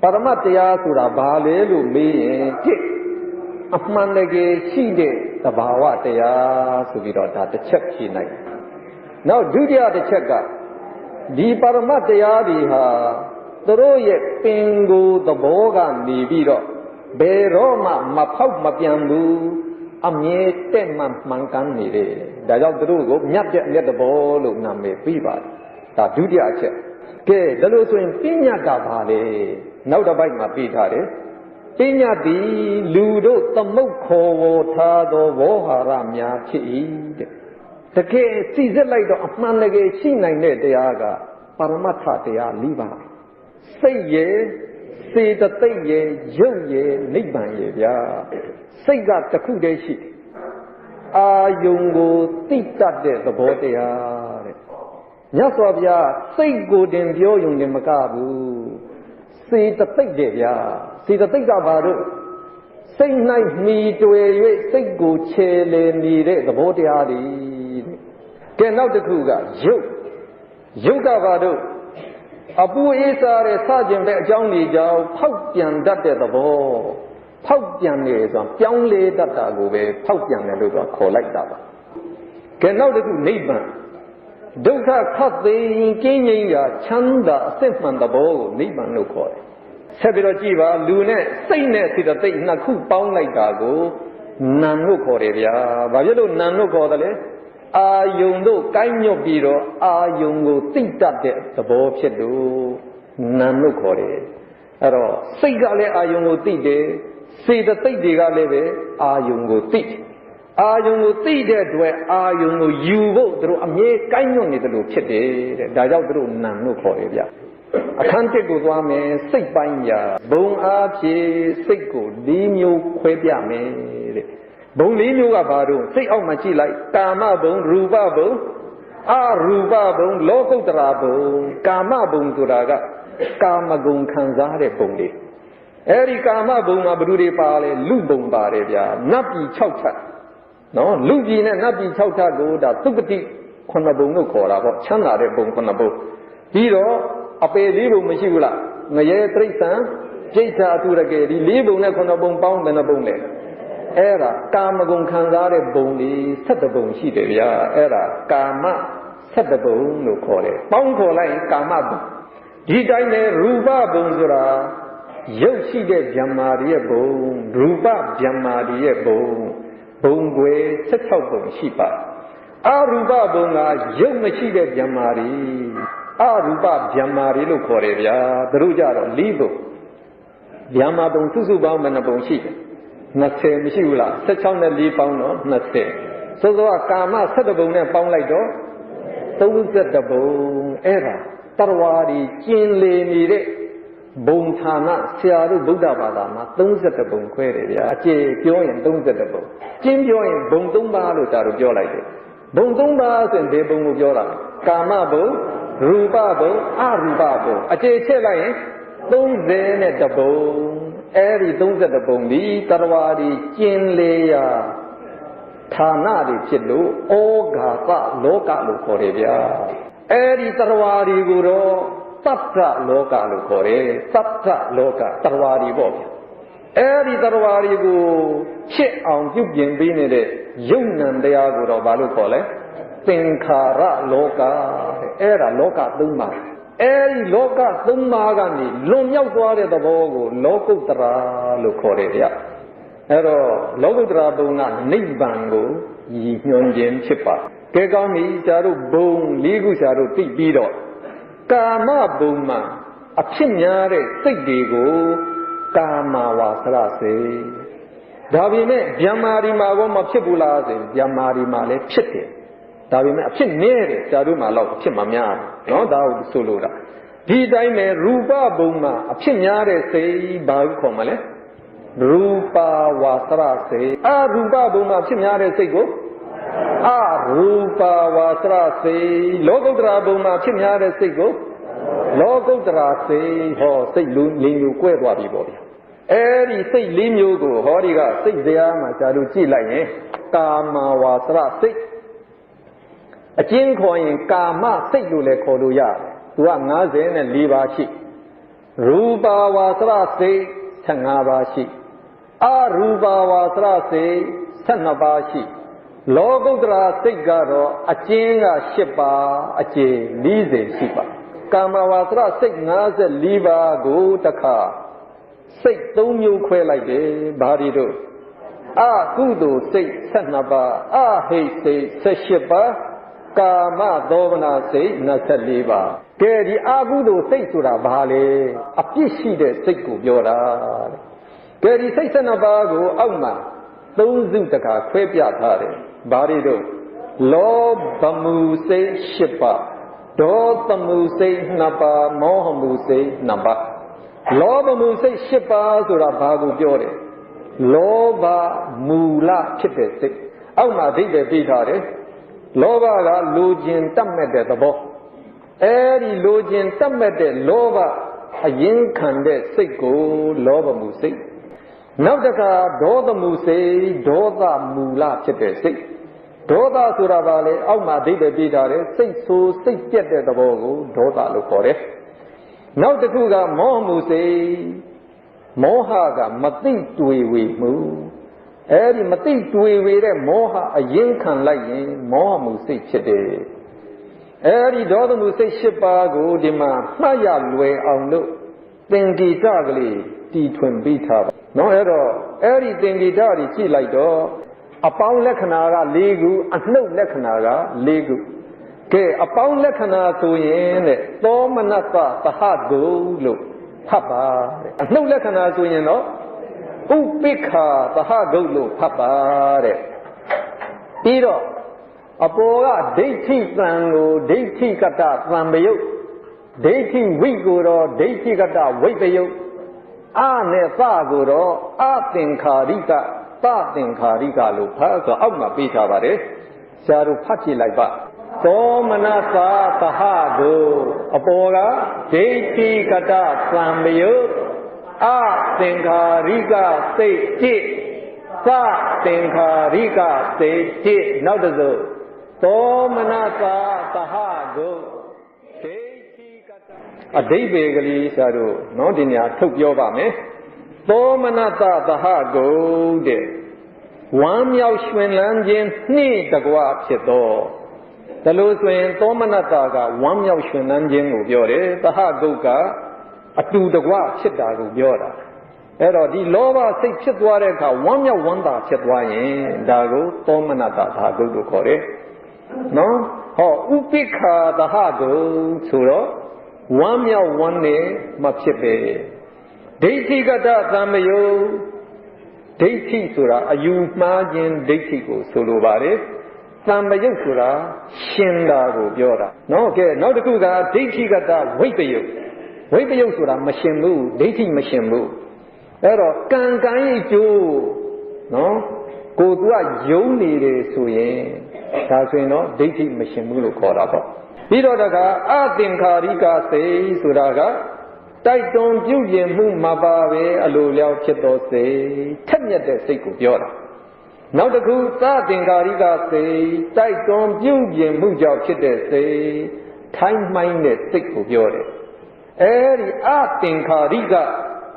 ပါရမတ်တရားဆိုတာဘာလဲလို့မေးရင်အမှန်တကယ်ရှိတဲ့သဘာဝတရားဆိုပြီးတော့ဒါတစ်ချက်ဖြေနိုင်နောက်ဒုတိယတစ်ချက်ကဒီပါရမတ်တရားတွေဟာသူတို့ရဲ့ပင်ကိုယ်သဘောကနေပြီးတော့ဘယ်တော့မှမဖောက်မပြန်ဘူးအမြဲတက်မှမှန်ကန်နေတယ်ဒါကြောင့်သူတို့ကိုမြတ်တဲ့အမျက်သဘောလို့နာမည်ပေးပါတယ်ဒါဒုတိယအချက်ကဲဒါလို့ဆိုရင်ပညာကဘာလဲနောက်တစ်ပိုက်မှာပြထားတယ်ပညာသည်လူတို့သမုတ်ခေါ်ဝေါ်ထားသောဝေါဟာရများဖြစ်၏တဲ့တကယ်စီစစ်လိုက်တော့အမှန်တကယ်ရှိနိုင်တဲ့တရားကပါရမတ္ထတရား၄ပါးစိတ်ရဲ့စေတသိက်ရဲ့ရုပ်ရဲ့နိဗ္ဗာန်ရဲ့ဗျာစိတ်ကတစ်ခုတည်းရှိအာယုံကိုသိတတ်တဲ့သဘောတရားတဲ့မြတ်စွာဘုရားစိတ်ကိုတင်ပြောယုံတယ်မကဘူးစေတသိက်တဲ့ဗျာစေတသိက်ကဘာလို့စိတ်၌မှီတွေ့၍စိတ်ကိုခြေလေနေတဲ့သဘောတရားတွေတဲ့ကဲနောက်တစ်ခုကရုပ်ကဘာလို့အပူအေးစားတဲ့စကျင်တဲ့အကြောင်းတွေကြောင့်ဖောက်ပြန်တတ်တဲ့သဘောဖောက်ပြန်နေဆိုတာပြောင်းလဲတတ်တာကိုပဲဖောက်ပြန်တယ်လို့တော့ခေါ်လိုက်တာပါကဲနောက်တစ်ခုနိဗ္ဗာန်ဒုက္ခခတ်သိမ်းကင်းငြိမ်းရာချမ်းသာအစစ်မှန်သဘောကိုနိဗ္ဗာန်လို့ခေါ်တယ်ဆက်ပြီးတော့ကြည့်ပါလူနဲ့စိတ်နဲ့စေတသိက်နှစ်ခုပေါင်းလိုက်တာကိုနာမ်လို့ခေါ်တယ်ဗျာဘာဖြစ်လို့နာမ်လို့ခေါ်တယ်လဲအာယုံတို့ကိုင်းညွတ်ပြီးတော့အာယုံကိုသိတတ်တဲ့သဘောဖြစ်လို့နာမ်လို့ခေါ်တယ်အဲ့တော့စိတ်ကလည်းအာယုံကိုသိတယ်စေတသိက်တွေကလည်းပဲအာယုံကိုသိအာယုံကိုသိတဲ့အတွက်အာယုံကိုယူဖို့သူတို့အမြဲကိုင်းညွတ်နေတယ်လို့ဖြစ်တယ်တဲ့ဒါကြောင့်သူတို့နာမ်လို့ခေါ်တယ်ဗျအခန်းတစ်ကိုသွားမယ်စိတ်ပိုင်းရာဘုံအားဖြင့်စိတ်ကို၄မျိုးခွဲပြမယ်တဲ့ဘုံ၄မျိုးကဘာလို့စိတ်အောက်မှာကြည့်လိုက်ကာမဘုံရူပဘုံအရူပဘုံလောကုတ္တရာဘုံကာမဘုံဆိုတာကကာမဂုဏ်ခံစားတဲ့ဘုံလေးအဲ့ဒီကာမဘုံမှာဘယ်သူတွေပါလဲလူဘုံပါတယ်ဗျာနတ်ပြည်6ချက်နော်လူပြည်နဲ့နတ်ပြည်6ချက်ကိုဒါသုက္ကတိ9ဘုံလို့ခေါ်တာပေါ့ချမ်းသာတဲ့ဘုံ9ဘုံပြီးတော့အပေလေးဘုံမရှိဘူးလားငရဲတိရစ္ဆာန်ပြိဿအထုရကေဒီ၄ဘုံနဲ့9ဘုံပေါင်းဘယ်နှဘုံလဲအဲ့ဒါကာမဂုဏ်ခံစားတဲ့ဘုံလေး7ဘုံရှိတယ်ဗျာအဲ့ဒါကာမ7ဘုံလို့ခေါ်တယ်ပေါင်းခေါ်လိုက်ကာမဘုံဒီတိုင်းနဲ့ရူပဘုံဆိုတာရုပ်ရှိတဲ့ဗျမ္မာတွေရဲ့ဘုံရူပဗျမ္မာတွေရဲ့ဘုံွယ်16ဘုံရှိပါအရူပဘုံကရုပ်မရှိတဲ့ဗျမ္မာတွေအရူပဗျမ္မာတွေလို့ခေါ်တယ်ဗျာသူတို့ကြတော့၄ဘုံဗျမ္မာဘုံစုစုပေါင်းဘယ်နှဘုံရှိတယ်20မရှိဘူးလား16နဲ့4ပေါင်းတော့20ဆိုတော့ကာမ7ဘုံနဲ့ပေါင်းလိုက်တော့32ဘုံအဲ့ဒါတရဝါဒီကျင်လေနေတဲ့ဘုံဌာနဆရာတို့ဗုဒ္ဓဘာသာမှာ32ဘုံခွဲတယ်ဗျာအကျေပြောရင်32ဘုံကျင်းပြောရင်ဘုံ3ပါးလို့ဒါတို့ပြောလိုက်တယ်ဘုံ3ပါးဆိုရင်ဘယ်ဘုံကိုပြောတာလဲကာမဘုံရူပဘုံအရူပဘုံအကျေချက်လိုက်ရင်30ဘုံအဲ့ဒီ32ဘုံဒီတရဝါဒီကျင်လေရာဌာနတွေဖြစ်လို့ဩဃာတလောကလို့ခေါ်တယ်ဗျာအဲ့ဒီတရဝါဒီကိုတော့သတ္တလောကလို့ခေါ်တယ်သတ္တလောကတရဝါဒီပေါ့ဗျာအဲ့ဒီတရဝါဒီကိုဖြစ်အောင်ပြုပြင်ပေးနေတဲ့ယုံနံတရားကိုတော့ဘာလို့ခေါ်လဲသင်္ခါရလောကအဲ့ဒါလောက3ပါးအဲဒီလောက3ပါးကနေလွန်မြောက်သွားတဲ့သဘောကိုလောကုတ္တရာလို့ခေါ်တယ်ဗျအဲ့တော့လောကုတ္တရာဘုံကနိဗ္ဗာန်ကိုရည်ညွှန်းခြင်းဖြစ်ပါကဲကောင်းပြီဆရာတို့ဘုံ၄ခုဆရာတို့သိပြီးတော့ကာမဘုံမှာအဖြစ်များတဲ့စိတ်တွေကိုကာမဝါစရစေဒါပေမဲ့ဗျမ္မာဒီမှာကောမဖြစ်ဘူးလားဆိုရင်ဗျမ္မာဒီမှာလည်းဖြစ်တယ်ဒါပေမဲ့အဖြစ်နည်းတယ်ဆရာတို့မှတော့အဖြစ်မများဘူးเนาะဒါကိုဆိုလိုတာဒီတိုင်းပဲရူပဘုံမှာအဖြစ်များတဲ့စိတ်ဘာကိုခေါ်မလဲရူပဝါစရစိတ်အရူပဘုံမှာအဖြစ်များတဲ့စိတ်ကိုအရူပဝါစရစိတ်လောကုတ္တရာဘုံမှာအဖြစ်များတဲ့စိတ်ကိုလောကုတ္တရာစိတ်ဟောစိတ်၄မျိုးကွဲသွားပြီပေါ့ဗျာအဲဒီစိတ်၄မျိုးကိုဟောဒီကစိတ်တရားမှာဆရာတို့ကြည့်လိုက်ရင်ကာမဝါစရစိတ်အကျဉ်းခေါ်ရင်ကာမစိတ်လို့လည်းခေါ်လို့ရတယ်သူက54ပါးရှိ ရူပဝါစရစိတ်15ပါးရှိအရူပဝါစရစိတ်12ပါးရှိလောကုတ္တရာစိတ်ကတော့အကျဉ်းက8ပါးအကျေ40ရှိပါကာမဝါစရစိတ်54ပါးကိုတခါစိတ်3မျိုးခွဲလိုက်တယ်ဘာဒီတို့အကုသိုလ်စိတ်12ပါးအဟိတ်စိတ်18ပါးကာမသောမနာစိတ်24ပါးကဲဒီအကုသိုလ်စိတ်ဆိုတာဘာလဲအပြစ်ရှိတဲ့စိတ်ကိုပြောတာကဲဒီစိတ်12ပါးကိုအောက်မှာ3စုတခါခွဲပြထားတယ်ဘာတွေတော့လောဘမှုစိတ်10ပါးဒေါသမှုစိတ်2ပါးမောဟမှုစိတ်2ပါးလောဘမှုစိတ်10ပါးဆိုတာဘာကိုပြောတယ်လောဘမူလဖြစ်တဲ့စိတ်အောက်မှာအဓိပ္ပာယ်ပြထားတယ်လောဘကလိုချင်တတ်မဲ့တဲ့သဘောအဲဒီလိုချင်တတ်မဲ့တဲ့လောဘအရင်ခံတဲ့စိတ်ကိုလောဘမှုစိတ်နောက်တခါဒေါသမှုစိတ်ဒေါသမူလဖြစ်တဲ့စိတ်ဒေါသဆိုတာဘာလဲအောက်မှာအဓိပ္ပာယ်ပြထားတယ်စိတ်ဆိုးစိတ်ပြက်တဲ့သဘောကိုဒေါသလို့ခေါ်တယ်နောက်တစ်ခုကမောဟမှုစိတ်မောဟကမသိတွေ့ဝေမှုအဲဒီမသိတွေ့ဝေတဲ့မောဟအရင်ခံလိုက်ရင်မောဟမှုစိတ်ဖြစ်တယ်အဲဒီဒေါသမှုစိတ်10ပါးကိုဒီမှာမှတ်ရလွယ်အောင်လို့သင်္ကေတကလေးတီထွင်ပြီးထားပါနော်အဲ့တော့အဲ့ဒီသင်္ကေတတွေကြည့်လိုက်တော့အပေါင်းလက္ခဏာက4ခုအနှုတ်လက္ခဏာက4ခုကဲအပေါင်းလက္ခဏာဆိုရင်တဲ့သောမနတသဟဂုလို့ဖတ်ပါတဲ့အနှုတ်လက္ခဏာဆိုရင်တော့ဥပိ္ပခာသဟဂုလို့ဖတ်ပါတဲ့ပြီးတော့အပေါ်ကဒိဋ္ဌိတံကိုဒိဋ္ဌိကတသံပယုတ်ဒိဋ္ဌိဝိကိုတော့ဒိဋ္ဌိကတဝိပယုတ်အနဲ့သကိုတော့အသင်္ခါရိကသသင်္ခါရိကလို့ဖတ်ဆိုအောက်မှာပေးထားပါတယ်ဆရာတို့ဖတ်ကြည့်လိုက်ပါသောမနသသဟကိုအပေါ်ကဒိဋ္ဌိကတသံပယုတ်အသင်္ခါရိကစိတ်จิตသသင်္ခါရိကစိတ်จิตနောက်တစ်စုံသောမနသသဟကိုဒိဋ္ဌိကတအဓိပ္ပာယ်ကလေးဆရာတို့နော်ဒီနေရာထုတ်ပြောပါမယ်သောမနသသဟကိုတဲ့ဝမ်းမြောက်ရွှင်လန်းခြင်းနှင့်တကွဖြစ်သောဒါလို့ဆိုရင်သောမနတကဝမ်းမြောက်ရွှင်လန်းခြင်းကိုပြောတယ်သဟဂုတ်ကအတူတကွဖြစ်တာကိုပြောတာအဲ့တော့ဒီလောဘစိတ်ဖြစ်သွားတဲ့အခါဝမ်းမြောက်ဝမ်းသာဖြစ်သွားရင်ဒါကိုသောမနတသဟဂုတ်လို့ခေါ်တယ်နော်ဟောဥပိ္ပခာသဟဂုတ်ဆိုတော့ဝမ်းမြောက်ဝမ်းနေမဖြစ်ပဲဒိဋ္ဌိကတသံမယုတ်ဒိဋ္ဌိဆိုတာအယူမှားခြင်းဒိဋ္ဌိကိုဆိုလိုပါတယ်သံပယုတ်ဆိုတာရှင်တာကိုပြောတာနော်ကဲနောက်တစ်ခုကဒိဋ္ဌိကတဝိပယုတ်ဝိပယုတ်ဆိုတာမရှင်ဘူးဒိဋ္ဌိမရှင်ဘူးအဲ့တော့ကံကံရဲ့ကျိုးနော်ကိုသူကယုံနေတယ်ဆိုရင်ဒါဆိုရင်တော့ဒိဋ္ဌိမရှင်ဘူးလို့ခေါ်တာပေါ့ပြီးတော့တကအသင်္ခါရိကစိတ်ဆိုတာကတိုက်တွန်းပြုပြင်မှုမှာပါပဲအလိုလျောက်ဖြစ်သောစိတ်ထက်မြက်တဲ့စိတ်ကိုပြောတာနောက်တစ်ခုသသင်္ခါရိကစိတ်တိုက်တွန်းပြုပြင်မှုကြောင့်ဖြစ်တဲ့စိတ်ထိုင်းမှိုင်းတဲ့စိတ်ကိုပြောတယ်အဲဒီအသင်္ခါရိက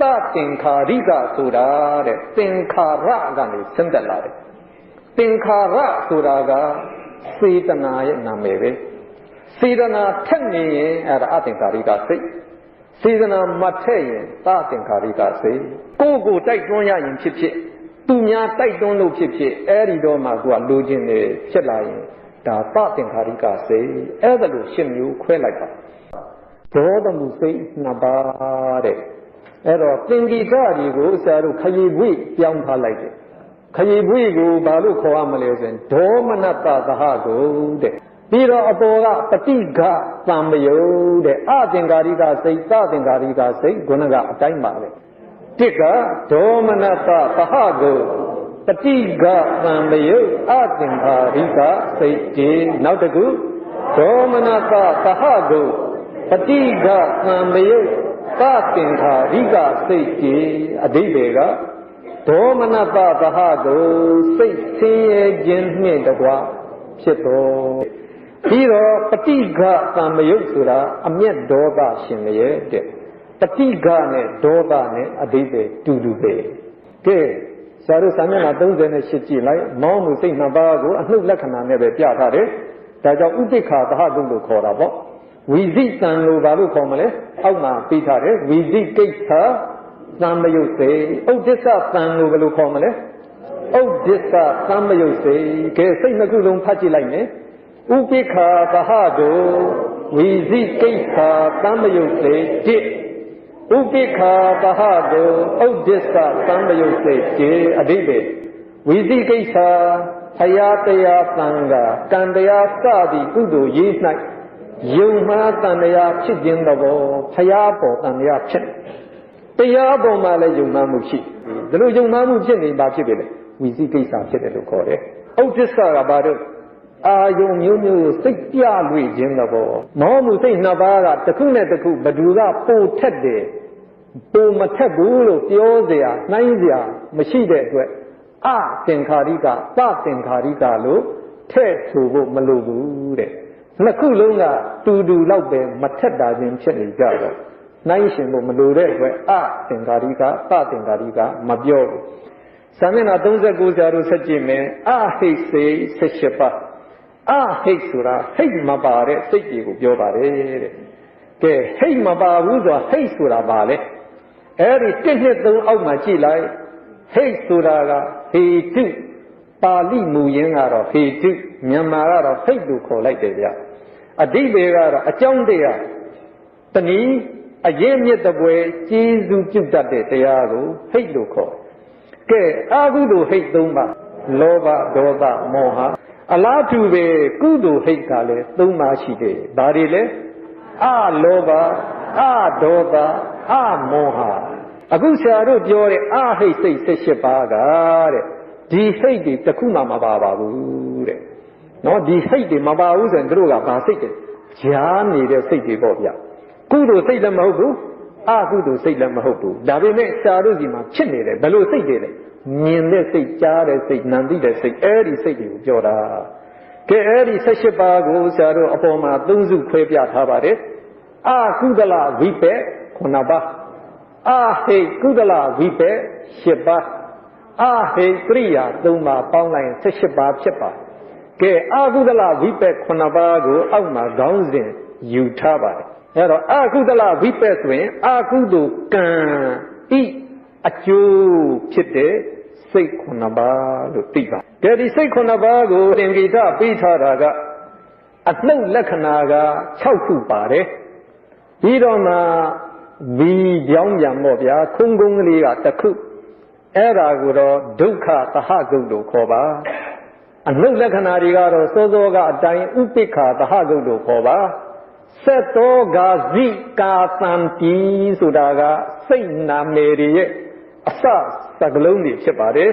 သသင်္ခါရိကဆိုတာတဲ့သင်္ခါရကနေဆင်းသက်လာတယ်သင်္ခါရဆိုတာကစေတနာရဲ့နာမည်ပဲစေတနာထက်နေရင်အဲ့ဒါအသင်္ခါရိကစိတ်စေတနာမထက်ရင်သသင်္ခါရိကစိတ်ကိုယ်ကိုတိုက်တွန်းရရင်ဖြစ်ဖြစ်သူများတိုက်တွန်းလို့ဖြစ်ဖြစ်အဲ့ဒီတော့မှကိုကလိုချင်နေဖြစ်လာရင်ဒါသသင်္ခါရိကစိတ်အဲ့ဒါလို့ရှင်းမျိုးခွဲလိုက်ပါဒေါသမှုစိတ်2ပါးတဲ့အဲ့တော့သင်္ကိတတွေကိုဆရာတို့ခရီးဝိပြောင်းထားလိုက်တယ်ခရီးဝိကိုဘာလို့ခေါ်ရမလဲဆိုရင်ဒေါမနတသဟကိုတဲ့ပြီးတော့အပေါ်ကပฏิဃသံမယုတ်တဲ့အသင်္ကာရိကစိတ်သသင်္ကာရိကစိတ်ခုနကအတိုင်းပါပဲတစ်ကဒေါမနတသဟကိုပฏิဃသံမယုတ်အသင်္ကာရိကစိတ်ဒီနောက်တစ်ခုဒေါမနတသဟကိုပฏิဃသံမယုတ်သသင်္ကာရိကစိတ်ဒီအဓိပ္ပာယ်ကဒေါမနတသဟကိုစိတ်ဆင်းရဲခြင်းနှင့်တကွဖြစ်တော်ပြီးတော့ပฏิဃသံမယုတ်ဆိုတာအမျက်ဒေါသရှင်ရဲ့တဲ့ တတိကနဲ့ဒေါသနဲ့အတိတ်ပဲတူတူပဲကဲဆရာတို့စာမျက်နှာ38ကြည့်လိုက်မောင်းမှုစိတ်နှစ်ပါးကိုအနှုတ်လက္ခဏာနဲ့ပဲပြထားတယ်ဒါကြောင့်ဥပိ္ပခာသဟကုလို့ခေါ်တာပေါ့ဝီဇိတံလို့ဘာလို့ခေါ်မလဲအောက်မှာပြီးထားတယ်ဝီဇိကိစ္စသံမယုတ်စေဥဒ္ဒစ္စသံလို့ဘယ်လိုခေါ်မလဲဥဒ္ဒစ္စသံမယုတ်စေကဲစိတ်နှစ်ခုလုံးဖတ်ကြည့်လိုက်မယ်ဥပိ္ပခာသဟကုဝီဇိကိစ္စသံမယုတ်စေတိဥပိ္ပခာသဟကုဥဒ္ဒစ္စသံမယုတ်စေတိအဓိပ္ပာယ်ဝီဇိကိစ္စဖယားတရားသံဃာကံတရားစသည်ကုသိုလ်ရေး၌ယုံမှားတန်တရားဖြစ်ခြင်းသဘောဖယားပေါ်တန်တရားဖြစ်တရားပေါ်မှာလည်းယုံမှားမှုရှိဒါလို့ယုံမှားမှုဖြစ်နေပါဖြစ်ပြီလေဝီဇိကိစ္စဖြစ်တယ်လို့ခေါ်တယ်ဥဒ္ဒစ္စကဘာလို့အာယုံမျိုးမျိုးစိတ်ပြလွေခြင်းသဘောမောမှုစိတ်နှစ်ပါးကတစ်ခုနဲ့တစ်ခုဘသူကပိုထက်တယ်ပိုမထက်ဘူးလို့ပြောเสียနှိုင်းเสียမရှိတဲ့အတွက်အသင်္ခါရိကပသင်္ခါရိကလို့ထဲ့ဆိုဖို့မလိုဘူးတဲ့နှစ်ခုလုံးကတူတူလောက်ပဲမထက်တာချင်းဖြစ်နေကြတော့နှိုင်းရှင်ဖို့မလိုတဲ့အတွက်အသင်္ခါရိကပသင်္ခါရိကမပြောဘူးစာမျက်နှာ39ဆရာတို့ဆက်ကြည့်မယ်အဟိတ်စေ18ပါးအဟိတ်ဆိုတာဟိတ်မပါတဲ့စိတ်တွေကိုပြောပါတယ်တဲ့ကဲဟိတ်မပါဘူးဆိုတာဟိတ်ဆိုတာဘာလဲအဲ့ဒီ1 2 3အောက်မှာကြည့်လိုက်ဟိတ်ဆိုတာကဟေတုပါဠိမူရင်းကတော့ဟေတုမြန်မာကတော့ဟိတ်လို့ခေါ်လိုက်တယ်ဗျအဓိပ္ပာယ်ကတော့အကြောင်းတရားတနည်းအရေးမြစ်တပွဲကျေးဇူးပြုတတ်တဲ့တရားကိုဟိတ်လို့ခေါ်ကဲအာဟုသိုလ်ဟိတ်3ပါးလောဘဒေါသမောဟအလားတူပဲကုသိုလ်ဟိတ်ကလည်း3ပါးရှိတယ်ဒါတွေလဲအလောဘအဒေါသအမောဟအခုဆရာတို့ပြောတဲ့အဟိတ်စိတ်18ပါးကတဲ့ဒီဟိတ်တွေတစ်ခုမှမပါပါဘူးတဲ့နော်ဒီဟိတ်တွေမပါဘူးဆိုရင်တို့ကဘာစိတ်တွေကြားနေတဲ့စိတ်တွေပေါ့ဗျကုသိုလ်စိတ်လည်းမဟုတ်ဘူးအကုသိုလ်စိတ်လည်းမဟုတ်ဘူးဒါပေမဲ့ဆရာတို့ဒီမှာဖြစ်နေတယ်ဘယ်လိုစိတ်တွေလဲမြင်တဲ့စိတ်ကြားတဲ့စိတ်နာသိတဲ့စိတ်အဲ့ဒီစိတ်တွေကိုပြောတာကဲအဲ့ဒီ18ပါးကိုဆရာတို့အပေါ်မှာ3စုခွဲပြထားပါတယ်အကုသလဝိပက်9ပါးအဟိကုသလဝိပက်10ပါးအဟိကရိယာ3ပါးပေါင်းလိုက်18ပါးဖြစ်ပါကဲအကုသလဝိပက်9ပါးကိုအောက်မှာခေါင်းစဉ်ယူထားပါတယ်အဲ့တော့အကုသလဝိပက်ဆိုရင်အကုသိုလ်ကံဤအကျိုးဖြစ်တဲ့စိတ်9ပါးလို့သိပါကဲဒီစိတ်9ပါးကိုသင်္ကေတပေးထားတာကအနှုတ်လက္ခဏာက6ခုပါတယ်ပြီးတော့မှဘီပြောင်းပြန်ပေါ့ဗျာခုံကုန်းကလေးကတစ်ခုအဲ့ဒါကိုတော့ဒုက္ခသဟဂုတ်လို့ခေါ်ပါအနှုတ်လက္ခဏာတွေကတော့စောစောကအတိုင်းဥပိ္ပခာသဟဂုတ်လို့ခေါ်ပါဆက်သောဂာဇိကာတံတိဆိုတာကစိတ်နာမည်တွေရဲ့အစစကလုံးတွေဖြစ်ပါတယ်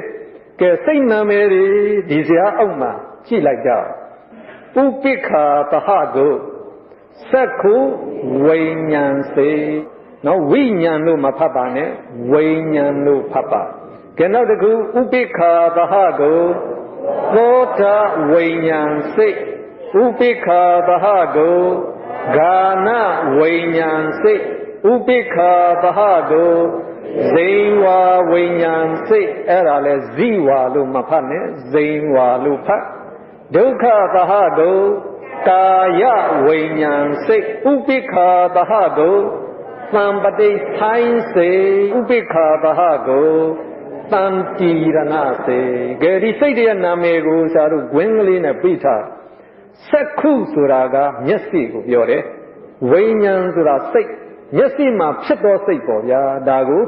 ကဲစိတ်နာမည်တွေဒီစရာအောက်မှာကြည့်လိုက်ကြဥပိ္ပခာသဟဂုတ်စက္ခုဝိညာဉ်စေနော်ဝိညာဉ်လို့မဖတ်ပါနဲ့ဝိညာဉ်လို့ဖတ်ပါကဲနောက်တစ်ခုဥပိ္ပခာသဟဂုတ်သောတာဝိညာဉ်စိတ်ဥပိ္ပခာသဟဂုတ်ဂာနဝိညာဉ်စိတ်ဥပိ္ပခာသဟဂုတ်ဇိဝဝိညာဉ်စိတ်အဲ့ဒါလဲဇိဝလို့မဖတ်နဲ့ဇိဝလို့ဖတ်ဒုက္ခသဟဂုတ်ကာယဝိညာဉ်စိတ်ဥပိ္ပခာသဟဂုတ်သံပတိထိုင်းစေဥပိ္ပခာသဟဂုတ်တံတိရဏစေကဲဒီစိတ်ရဲ့နာမည်ကိုဆရာတို့ဂွင်းကလေးနဲ့ပြထားစက္ခုဆိုတာကမျက်စိကိုပြောတယ်ဝိညာဉ်ဆိုတာစိတ်မျက်စိမှာဖြစ်သောစိတ်ပေါ့ဗျာဒါကို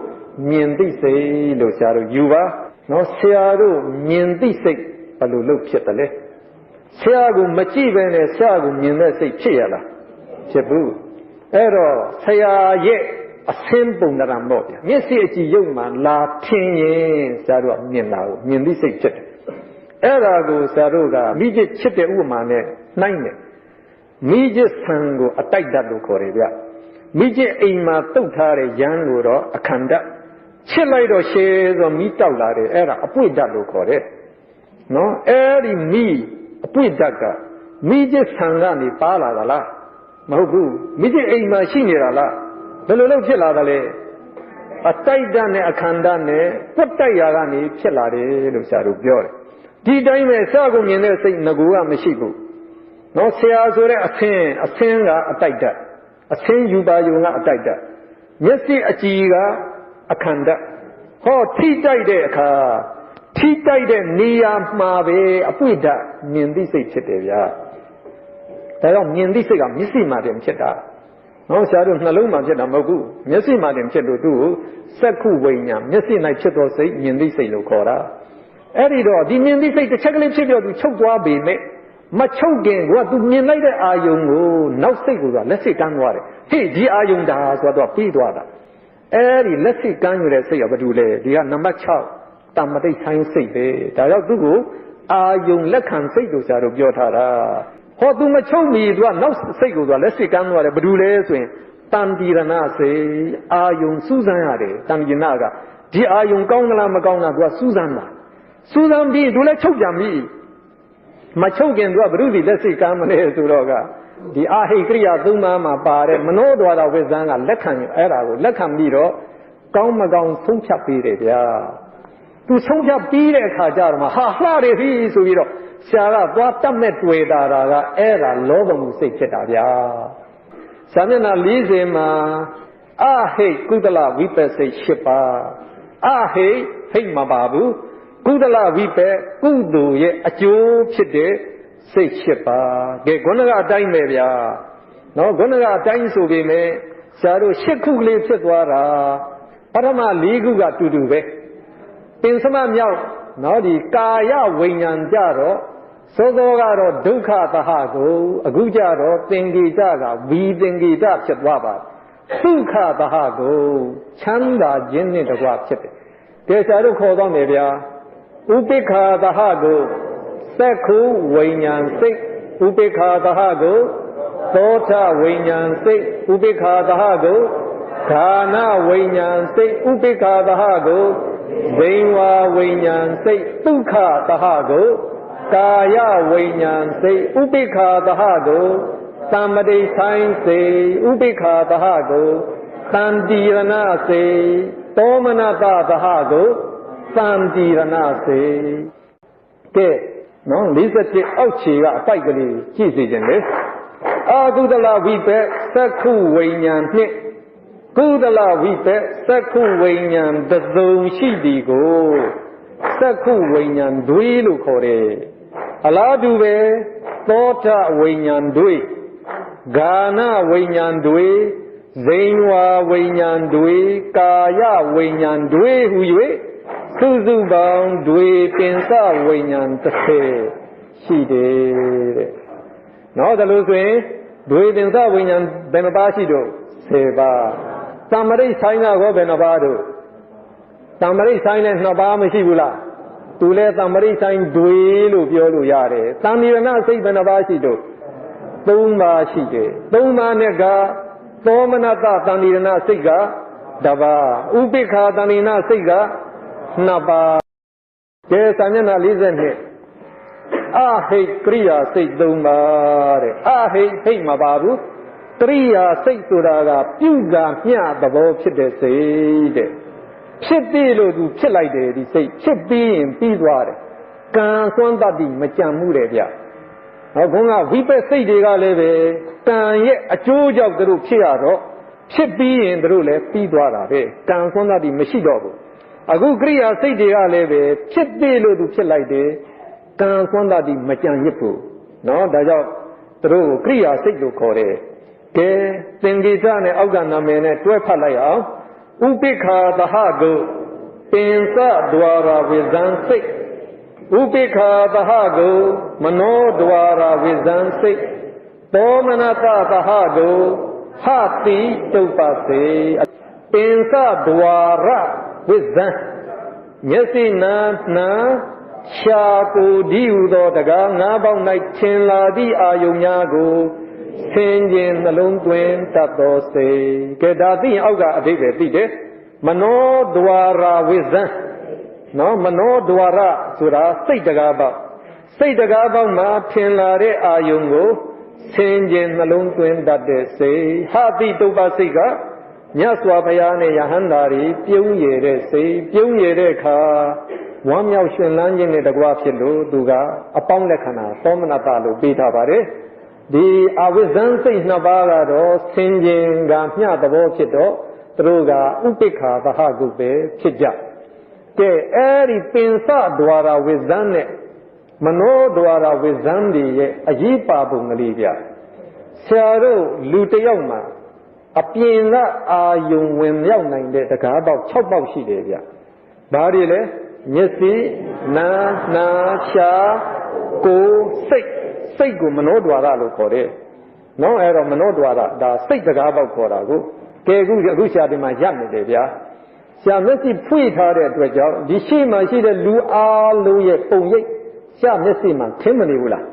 မြင်သိစိတ်လို့ဆရာတို့ယူပါနော်ဆရာတို့မြင်သိစိတ်ဘယ်လိုလုပ်ဖြစ်တယ်လဲဆရာကိုမကြည့်ပဲနဲ့ဆရာကိုမြင်တဲ့စိတ်ဖြစ်ရလားဖြစ်ဘူးအဲ့တော့ဆရာရဲ့အစင်းပုံသဏ္ဍာန်ပေါ့ဗျာမျက်စိအကြည့်ရုပ်မှာလာထင်ရင်ဆရာတို့ကမြင်တာကိုမြင်သိစိတ်ဖြစ်တယ်အဲ့ဒါကိုဆရာတို့ကမိจิตချစ်တဲ့ဥပမာနဲ့နှိုင်းတယ်မိจิตဆံကိုအတိုက်ဓာတ်လို့ခေါ်တယ်ဗျမိจิตအိမ်မှာတုတ်ထားတဲ့ရန်ကိုတော့အခန္ဓာချစ်လိုက်တော့ရှယ်ဆိုမိတောက်လာတယ်အဲ့ဒါအပွင့်ဓာတ်လို့ခေါ်တယ်နော်အဲ့ဒီမိအပွင့်ဓာတ်ကမိจิตဆံကနေပါလာတာလားမဟုတ်ဘူးမိจิตအိမ်မှာရှိနေတာလား ဘယ်လိုလုပ်ဖြစ်လာသလဲအတိုက်တနဲ့အခန္ဓာနဲ့ပွတ်တိုက်ရာကနေဖြစ်လာတယ်လို့ဆရာတို့ပြောတယ်ဒီတိုင်းပဲစကုန်မြင်တဲ့စိတ်ငကူကမရှိဘူးနော်ဆရာဆိုတဲ့အဆင်းကအတိုက်တအဆင်းယူပါယုံကအတိုက်တမျက်စိအကြည်ကအခန္ဓာဟောထိတိုက်တဲ့အခါထိတိုက်တဲ့နေရာမှာပဲအပွင့်ဓာတ်မြင်သိစိတ်ဖြစ်တယ်ဗျာဒါကြောင့်မြင်သိစိတ်ကမျက်စိမှာတင်ဖြစ်တာနော်ဆရာတို့နှလုံးမှာဖြစ်တာမဟုတ်ဘူးမျက်စိမှာတင်ဖြစ်လို့သူ့ကိုစက္ခုဝိညာဉ်မျက်စိ၌ဖြစ်သောစိတ်မြင်သိစိတ်လို့ခေါ်တာအဲ့ဒီတော့ဒီမြင်သိစိတ်တစ်ချက်ကလေးဖြစ်ပြောသူချုပ်သွားပေမဲ့မချုပ်ခင်ကသူမြင်လိုက်တဲ့အာယုံကိုနောက်စိတ်ကိုလက်စိတ်ကမ်းသွားတယ်ဟေ့ဒီအာယုံဒါဆိုတော့ပြီးသွားတာအဲ့ဒီလက်စိတ်ကမ်းရတဲ့စိတ်ကဘာတူလဲဒီကနံပါတ်6တမ္မတိဆိုင်စိတ်ပဲဒါကြောင့်သူ့ကိုအာယုံလက်ခံစိတ်လို့ဆရာတို့ပြောထားတာဟောသူမချုပ်မီသူကနောက်စိတ်ကိုလက်စိတ်ကမ်းသွားတယ်ဘာတူလဲဆိုရင်တန်တိရဏစိတ်အာယုံစူးစမ်းရတယ်တန်တိရဏကဒီအာယုံကောင်းကလားမကောင်းလားသူကစူးစမ်းတာစူးစမ်းပြီးသူလည်းချုပ်ပြန်ပြီမချုပ်ခင်သူကဘုရုဒီလက်စိတ်ကမ်းမလဲဆိုတော့ကဒီအာဟိကရိယာသုံးပါးမှာပါတဲ့မနောဒွါရဝိဇ္ဇံကလက်ခံအဲ့ဒါကိုလက်ခံပြီးတော့ကောင်းမကောင်းဆုံးဖြတ်ပေးတယ်ဗျာသူဆုံးဖြတ်ပြီးတဲ့အခါကျတော့မှဟာလှတယ်ပြီဆိုပြီးတော့ဆရာကသွားတတ်မဲ့တွေ့တာကအဲ့ဒါလောဘမှုစိတ်ဖြစ်တာဗျာဇာမျက်နှာ40မှာအဟိကုသလဝိပဿိ8ပါးအဟိဟိတ်မပါဘူးကုသလဝိပကုသိုလ်ရဲ့အကျိုးဖြစ်တဲ့စိတ်8ပါးကဲခုနကအတိုင်းပဲဗျာနော်ခုနကအတိုင်းဆိုပေမဲ့ဆရာတို့8ခုကလေးဖြစ်သွားတာပထမ4ခုကတူတူပဲပင်စမမြောက်နော်ဒီကာယဝိညာဉ်ကြတော့သောသောကတော့ဒုက္ခသဟကိုအခုကြတော့သင်္ကေတကဝီသင်္ကေတဖြစ်သွားပါဒုက္ခသဟကိုချမ်းသာခြင်းနဲ့တကွဖြစ်တယ်ကဲဆရာတို့ခေါ်တော့မယ်ဗျာဥပိ္ခာသဟကိုသက္ခုဝိညာဉ်စိတ်ဥပိ္ခာသဟကိုသောထဝိညာဉ်စိတ်ဥပိ္ခာသဟကိုဌာနဝိညာဉ်စိတ်ဥပိ္ခာသဟကိုဇိဝဝိညာဉ်စိတ်ဒုက္ခသဟကိုကာယဝိညာဉ်စိတ်ဥပိ္ခာသဟကိုသမ္မတိဆိုင်စိတ်ဥပိ္ခာသဟကိုတန်တိရဏစိတ်သောမနတသဟကိုတန်တိရဏစိတ်ကဲနော်47အောက်ခြေကအပိုက်ကလေးကြည့်စီခြင်းလေအာကုသလဝိပက်သက္ခုဝိညာဉ်နှင့်ကုသလဝိပက်သက္ခုဝိညာဉ်တစုံရှိသည်ကိုသက္ခုဝိညာဉ်တွေလို့ခေါ်တယ်အလားတူပဲသောထဝိညာဉ်တွေဂာနဝိညာဉ်တွေဇိဝဝိညာဉ်တွေကာယဝိညာဉ်တွေဟူ၍စုစုပေါင်းတွေပင်စဝိညာဉ်30ရှိတယ်တဲ့နော်ဒါလို့ဆိုရင်တွေပင်စဝိညာဉ်ဘယ်နှပါးရှိတော့10ပါးသံမရိဆိုင်ကရောဘယ်နှပါးတော့သံမရိဆိုင်နဲ့2ပါးမရှိဘူးလားသူလဲသံမရိဆိုင်တွေလို့ပြောလို့ရတယ်သံနိရဏစိတ်ဘယ်နှပါးရှိတော့3ပါးရှိတယ်3ပါးနဲ့ကသောမနတသံနိရဏစိတ်က1ပါးဥပိ္ခာသံနိရဏစိတ်က2ပါးကဲစာမျက်နှာ42အဟိကရိယာစိတ်3ပါးတဲ့အဟိဟိတ်မပါဘူးကရိယာစိတ်ဆိုတာကပြုကမျှသဘောဖြစ်တဲ့စိတ်တဲ့ဖြစ်ပြီလို့သူဖြစ်လိုက်တယ်ဒီစိတ်ဖြစ်ပြီးရင်ပြီးသွားတယ်ကံစွမ်းတတ်ပြီးမကြံမှုတယ်ဗျဟောဘုန်းကဝိပဿစိတ်တွေကလည်းပဲကံရဲ့အကျိုးကြောင့်သူတို့ဖြစ်ရတော့ဖြစ်ပြီးရင်သူတို့လည်းပြီးသွားတာပဲကံစွမ်းတတ်ပြီးမရှိတော့ဘူးအခုကရိယာစိတ်တွေကလည်းပဲဖြစ်ပြီလို့သူဖြစ်လိုက်တယ်ကံစွမ်းတတ်ပြီးမကြံရစ်ဘူးနော်ဒါကြောင့်သူတို့ကရိယာစိတ်လို့ခေါ်တယ်ကဲသင်္ကေတနဲ့အောက်ကနာမည်နဲ့တွဲဖတ်လိုက်အောင်ဥပိ္ခာသဟကိုပင်စဒွါရဝိဇ္ဇံစိတ်ဥပိ္ခာသဟကိုမနောဒွါရဝိဇ္ဇံစိတ်သောမနတသဟကိုဟတိတုပ္ပစေပင်စဒွါရဝိဇ္ဇံမျက်စိနာနာရှာကိုဒီဟုသောတကား၅ပေါင်း၌ထင်လာသည့်အာယုံများကိုဆင်ခြင်နှလုံးသွင်းတတ်သောစိတ်ကဲဒါသိရင်အောက်ကအဓိပ္ပာယ်သိတယ်မနောဒွါရဝိဇ္ဇံနော်မနောဒွါရဆိုတာစိတ်တကားပေါက်စိတ်တကားပေါက်မှာထင်လာတဲ့အာယုံကိုဆင်ခြင်နှလုံးသွင်းတတ်တဲ့စိတ်ဟာတိတုပ္ပစိတ်က မြတ်စွာဘုရားနဲ့ယဟန္တာတွေပြုံးရတဲ့စိတ်ပြုံးရတဲ့အခါဝမ်းမြောက်ရှင်လန်းခြင်းနဲ့တကွာဖြစ်လို့သူကအပေါင်းလက္ခဏာသောမနတလို့ပေးထားပါတယ်ဒီအဝိဇ္ဇံစိတ်နှစ်ပါးကတော့ဆင်ခြင်ကမျှသဘောဖြစ်တော့သူတို့ကဥပိ္ပခာသဟကုပဲဖြစ်ကြကဲအဲ့ဒီပင်စဒွါရဝိဇ္ဇံနဲ့မနောဒွါရဝိဇ္ဇံတွေရဲ့အရေးပါပုံကလေးပြဆရာတို့လူတစ်ယောက်မှာအပြင်ကအာယုံဝင်ရောက်နိုင်တဲ့တကားပေါက်6ပေါက်ရှိတယ်ဗျဘာတွေလဲမျက်စိနားနှာရှားကိုယ်စိတ်ကိုမနောဒွါရလို့ခေါ်တယ်နော်အဲ့တော့မနောဒွါရဒါစိတ်တကားပေါက်ခေါ်တာကိုကဲအခုဆရာဒီမှာရပ်နေတယ်ဗျာဆရာမျက်စိဖွင့်ထားတဲ့အတွက်ကြောင့်ဒီရှိမှရှိတဲ့လူအားလုံးရဲ့ပုံရိပ်ဆရာမျက်စိမှာထင်မနေဘူးလား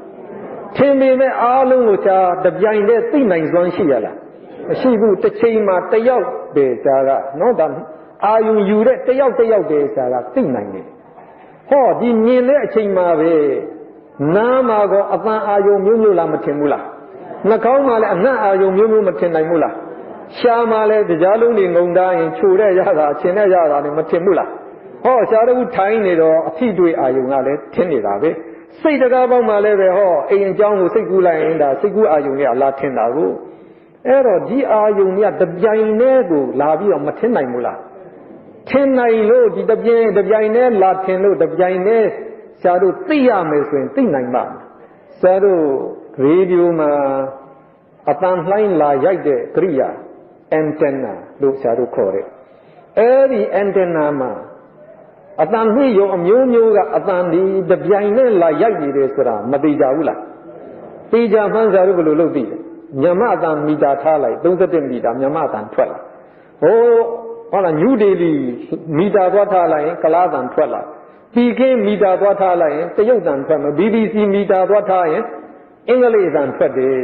ထင်ပေမဲ့အားလုံးကိုဆရာတပြိုင်တည်းသိနိုင်စွမ်းရှိရလားမရှိဘူးတစ်ချိန်မှာတယောက်ပဲဆရာကနော်ဒါအာယုံယူတဲ့တယောက်တည်းဆရာကသိနိုင်တယ်ဟောဒီမြင်တဲ့အချိန်မှာပဲနားမှာကောအပန်းအာယုံမျိုးလားမထင်ဘူးလားနှာခေါင်းမှာလည်းအနံ့အာယုံမျိုးမထင်နိုင်ဘူးလားရှားမှာလည်းတရားလုံးတွေငုံတာရင်ခြုံတဲ့ရတာအချင်းတဲ့ရတာလည်းမထင်ဘူးလားဟောရှားတို့ထိုင်းနေတော့အထီးတွေ့အာယုံကလည်းထင်နေတာပဲစိတ်တကားပေါက်မှာလည်းပဲဟောအိမ်အကြောင်းကိုစိတ်ကူးလိုက်ရင်ဒါစိတ်ကူးအာယုံကအလားထင်တာကိုအဲ့တော့ဒီအာယုံကတပြိုင်တည်းကိုလာပြီးတော့မထင်နိုင်ဘူးလားထင်နိုင်လို့ဒီတပြိုင်တည်းလာထင်လို့တပြိုင်တည်းဆရာတို့သိရမယ်ဆိုရင်သိနိုင်ပါဆရာတို့ရေဒီယိုမှာအတန်လှိုင်းလာရိုက်တဲ့ကရိယာantenna လို့ဆရာတို့ခေါ်တယ်အဲ့ဒီ antenna မှာအတန်နှိရုံအမျိုးမျိုးကအတန်ဒီတပြိုင်နဲ့လာရိုက်နေတယ်ဆိုတာမသိကြဘူးလားသိကြမှန်းဆရာတို့ဘယ်လိုလုပ်သိလဲမြန်မာအတန်မီတာထားလိုက်31မီတာမြန်မာအတန်ထွက်လာဟုတ်လားနယူးဒေလီမီတာသွားထားလိုက်ရင်ကလားအတန်ထွက်လာပီကင်းမီတာသွားထားလိုက်ရင်တရုတ်တန်ထွက်မယ် BBC မီတာသွားထားရင်အင်္ဂလိပ်အတန်ထွက်တယ်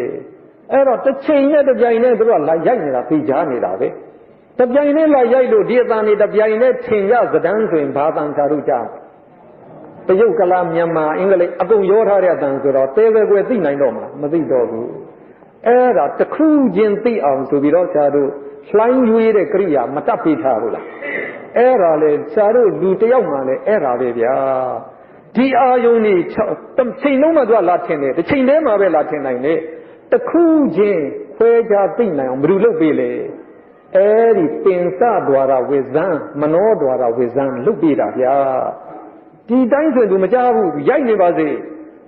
အဲ့တော့တစ်ချိန်နဲ့တစ်ပြိုင်နဲ့တို့ကလာရိုက်နေတာသိကြနေတာပဲတစ်ပြိုင်နဲ့လာရိုက်လို့ဒီအတန်တွေတစ်ပြိုင်နဲ့ထင်ရသဒန်းဆိုရင်ဘာတန်ချာတို့ကြားတရုတ်ကလားမြန်မာအင်္ဂလိပ်အကုန်ရောထားတဲ့အတန်ဆိုတော့တဲပဲကွယ်သိနိုင်တော့မလားမသိတော့ဘူးအဲ့ဒါတစ်ခုချင်းသိအောင်ဆိုပြီးတော့ဆရာတို့လှိုင်းရွေးတဲ့ကိရိယာမတတ်ပေးထားဘူးလားအဲ့ဒါလေဆရာတို့လူတစ်ယောက်မှလည်းအဲ့ဒါပဲဗျာဒီအာယုန်ကြီးချိန်လုံးမှသူကလာထင်တယ်တစ်ချိန်တည်းမှာပဲလာထင်နိုင်တယ်တခုချင်းခွဲခြားသိနိုင်အောင်ဘယ်လိုလုပ်ပေးလဲအဲ့ဒီပင်စဒွါရဝိဇ္ဇံမနောဒွါရဝိဇ္ဇံလုပ်ပေးတာဗျာဒီတိုင်းဆိုသူမကြားဘူးရိုက်နေပါစေ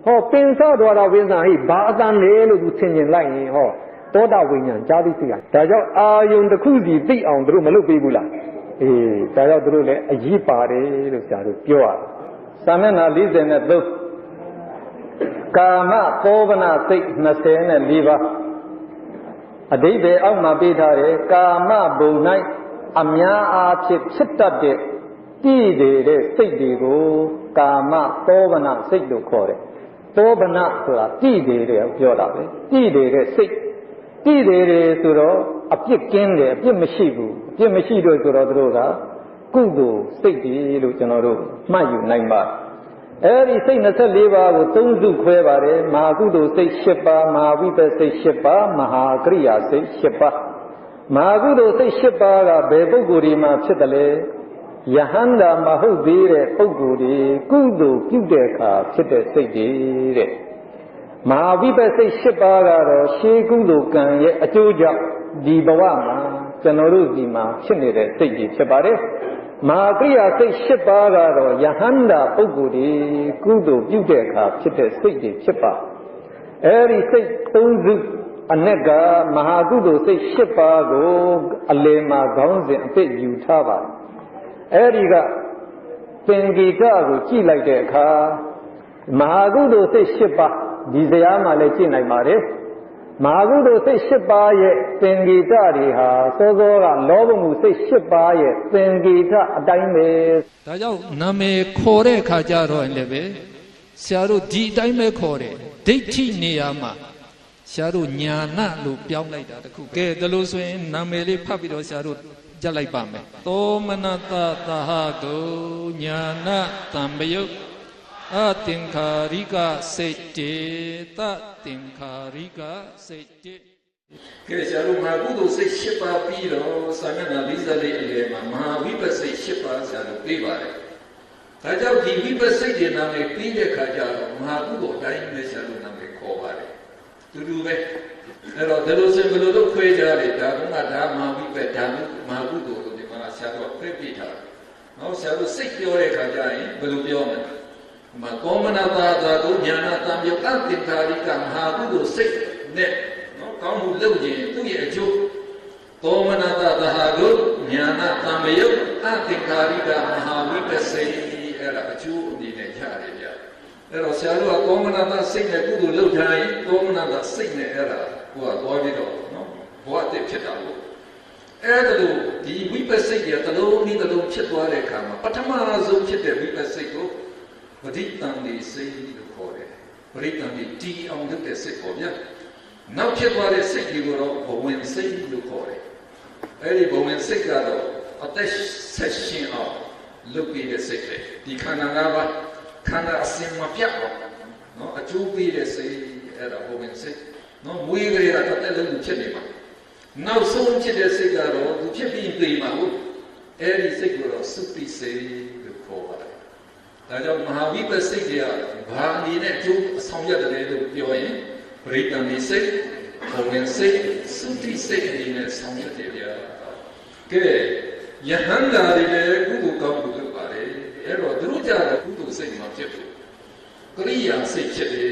ဟောပင်စဒွါရဝိဇ္ဇံဟိဘာအတန်လဲလို့သူသင်ကျင်လိုက်ရင်ဟောသောတာဝိညာဉ်ကြားသိသိရဒါကြောင့်အာယုန်တစ်ခုစီသိအောင်သူတို့မလုပ်ပေးဘူးလားအေးဒါကြောင့်သူတို့လည်းအရေးပါတယ်လို့ဆရာတို့ပြောရတယ်စာမျက်နှာ43ကာမသောဗနာစိတ်24ပါးအဓိပ္ပာယ်အောက်မှာပေးထားတယ်ကာမဘုံ၌အများအားဖြင့်ဖြစ်တတ်တဲ့တည်တဲ့စိတ်တွေကိုကာမသောဗနာစိတ်လို့ခေါ်တယ်သောဗနာဆိုတာတည်တဲ့ပြောတာပဲတည်တဲ့စိတ်တည်တယ်ဆိုတော့အပြစ်ကင်းတယ်အပြစ်မရှိဘူးအပြစ်မရှိတော့ဆိုတော့တို့ကကုသိုလ်စိတ်ကြီးလို့ကျွန်တော်တို့မှတ်ယူနိုင်ပါအဲ့ဒီစိတ်24ပါးကို3စုခွဲပါတယ်မဟာကုသိုလ်စိတ်7ပါးမဟာဝိပဿစိတ်7ပါးမဟာကရိယာစိတ်7ပါးမဟာကုသိုလ်စိတ်7ပါးကဘယ်ပုဂ္ဂိုလ်ဒီမှာဖြစ်တယ်လဲယဟန္တာမဟုတ်သေးတဲ့ပုဂ္ဂိုလ်ဒီကုသိုလ်ပြုတဲ့အခါဖြစ်တဲ့စိတ်တွေတဲ့မဟာဝိပဿစိတ်7ပါးကတော့ရှေးကုသိုလ်ကံရဲ့အကျိုးကြောင့်ဒီဘဝမှာကျွန်တော်တို့ဒီမှာဖြစ်နေတဲ့စိတ်ကြီးဖြစ်ပါတယ်မဟာကရိယာစိတ်7ပါးကတော့ယဟန္တာပုဂ္ဂိုလ်ဒီကုသိုလ်ပြုတဲ့အခါဖြစ်တဲ့စိတ်တွေဖြစ်ပါအဲဒီစိတ်3စုအ내ကမဟာကုသိုလ်စိတ်7ပါးကိုအလယ်မှာခေါင်းစဉ်အဖြစ်ယူထားပါအဲဒီကသင်္ကေတကိုကြည့်လိုက်တဲ့အခါမဟာကုသိုလ်စိတ်7ပါးဒီဇာတ်မှာလည်းကြည့်နိုင်ပါတယ်မဟာကုသိုလ်စိတ်7ပါးရဲ့သင်္ကေတတွေဟာစောစောကလောဘမှုစိတ်7ပါးရဲ့သင်္ကေတအတိုင်းပဲဒါကြောင့်နာမည်ခေါ်တဲ့အခါကျတော့လည်းပဲဆရာတို့ဒီအတိုင်းပဲခေါ်တယ်ဒိဋ္ဌိနေရာမှာဆရာတို့ညာဏလို့ပြောင်းလိုက်တာတခုကဲဒါလို့ဆိုရင်နာမည်လေးဖတ်ပြီးတော့ဆရာတို့ကြက်လိုက်ပါမယ်သောမနတသဟကုညာဏတံပယုတ်အသင်္ခါရိကစိတ်တေတသင်္ခါရိကစိတ်တေ ကဲဆရာတို့မဟာကုသိုလ်စိတ်၈ပါးပြီးတော့စာမျက်နှာ44အလယ်မှာမဟာဝိပဿစိတ်၈ပါးဆရာတို့ပြီးပါတယ်ဒါကြောင့်ဒီဝိပဿစိတ်တွေနာမည်ပြီးတဲ့ခါကျတော့မဟာကုသိုလ်အတိုင်းနဲ့ဆရာတို့နာမည်ခေါ်ပါတယ်တူတူပဲအဲ့တော့ဒီလိုစင်ဘယ်လိုလုပ်ခွဲကြလဲဒါကဒါမဟာဝိပဿဒါမဟာကုသိုလ်လို့ဒီမှာဆရာတို့ခွဲပြထားတယ်နော်ဆရာတို့စိတ်ပြောတဲ့ခါကျရင်ဘယ်လိုပြောမလဲမကောမနာတာသာတို့ဉာဏတံပြုတ်အသင်္ခါရိကမဟာကုသိုလ်စိတ်နဲ့နော်ကောင်းမှုလုပ်ရင်သူ့ရဲ့အကျိုးကောမနာတာသာတို့ဉာဏတံပြုတ်အသင်္ခါရိကမဟာဝိပဿစိတ်အဲ့ဒါအကျိုးအနေနဲ့ရတယ်ဗျအဲ့တော့ဆရာတို့ကကောမနာတာစိတ်နဲ့ကုသိုလ်လုပ်ထားရင်ကောမနာတာစိတ်နဲ့အဲ့ဒါကိုကသွားပြီးတော့နော်ဘဝတည်ဖြစ်တာလို့အဲ့ဒါလို့ဒီဝိပဿစိတ်ရဲ့တလုံးဒီတလုံးဖြစ်သွားတဲ့အခါမှာပထမဆုံးဖြစ်တဲ့ဝိပဿစိတ်ကိုပဋိသန္ဓေစိတ်လို့ခေါ်တယ်ပဋိသန္ဓေတီအောင်လုပ်တဲ့စိတ်ပေါ့ဗျာနောက်ဖြစ်သွားတဲ့စိတ်ကြီးကိုတော့ဘဝင်စိတ်လို့ခေါ်တယ်အဲ့ဒီဘဝင်စိတ်ကတော့အသက်ဆက်ရှင်အောင်လုပ်ပြီးတဲ့စိတ်ပဲဒီခန္ဓာ၅ပါးခန္ဓာအစဉ်မပြတ်အောင်နော်အကျိုးပေးတဲ့စိတ်အဲ့ဒါဘဝင်စိတ်နော်မွေးကလေးကတစ်သက်လုံးဖြစ်နေမှာနောက်ဆုံးဖြစ်တဲ့စိတ်ကတော့သူဖြစ်ပြီးပြေးမှာဟုတ်အဲ့ဒီစိတ်ကိုတော့သုတိစိတ်လို့ခေါ်ပါတယ်ဒါကြောင့်မဟာဝိပဿစိတ်တွေကဘာအနေနဲ့အကျိုးအဆောင်ရတယ်လို့ပြောရင်ပရိသန္တိစိတ်ဘဝင်စိတ်သုတိစိတ်အနေနဲ့ဆောင်ရတယ်ဗျာကဲယဟန္တာတွေလည်းကုသိုလ်ကောင်းမှုလုပ်ပါတယ်အဲ့တော့သူတို့ကြတဲ့ကုသိုလ်စိတ်မှာဖြစ်ဖို့ကရိယာစိတ်ဖြစ်တယ်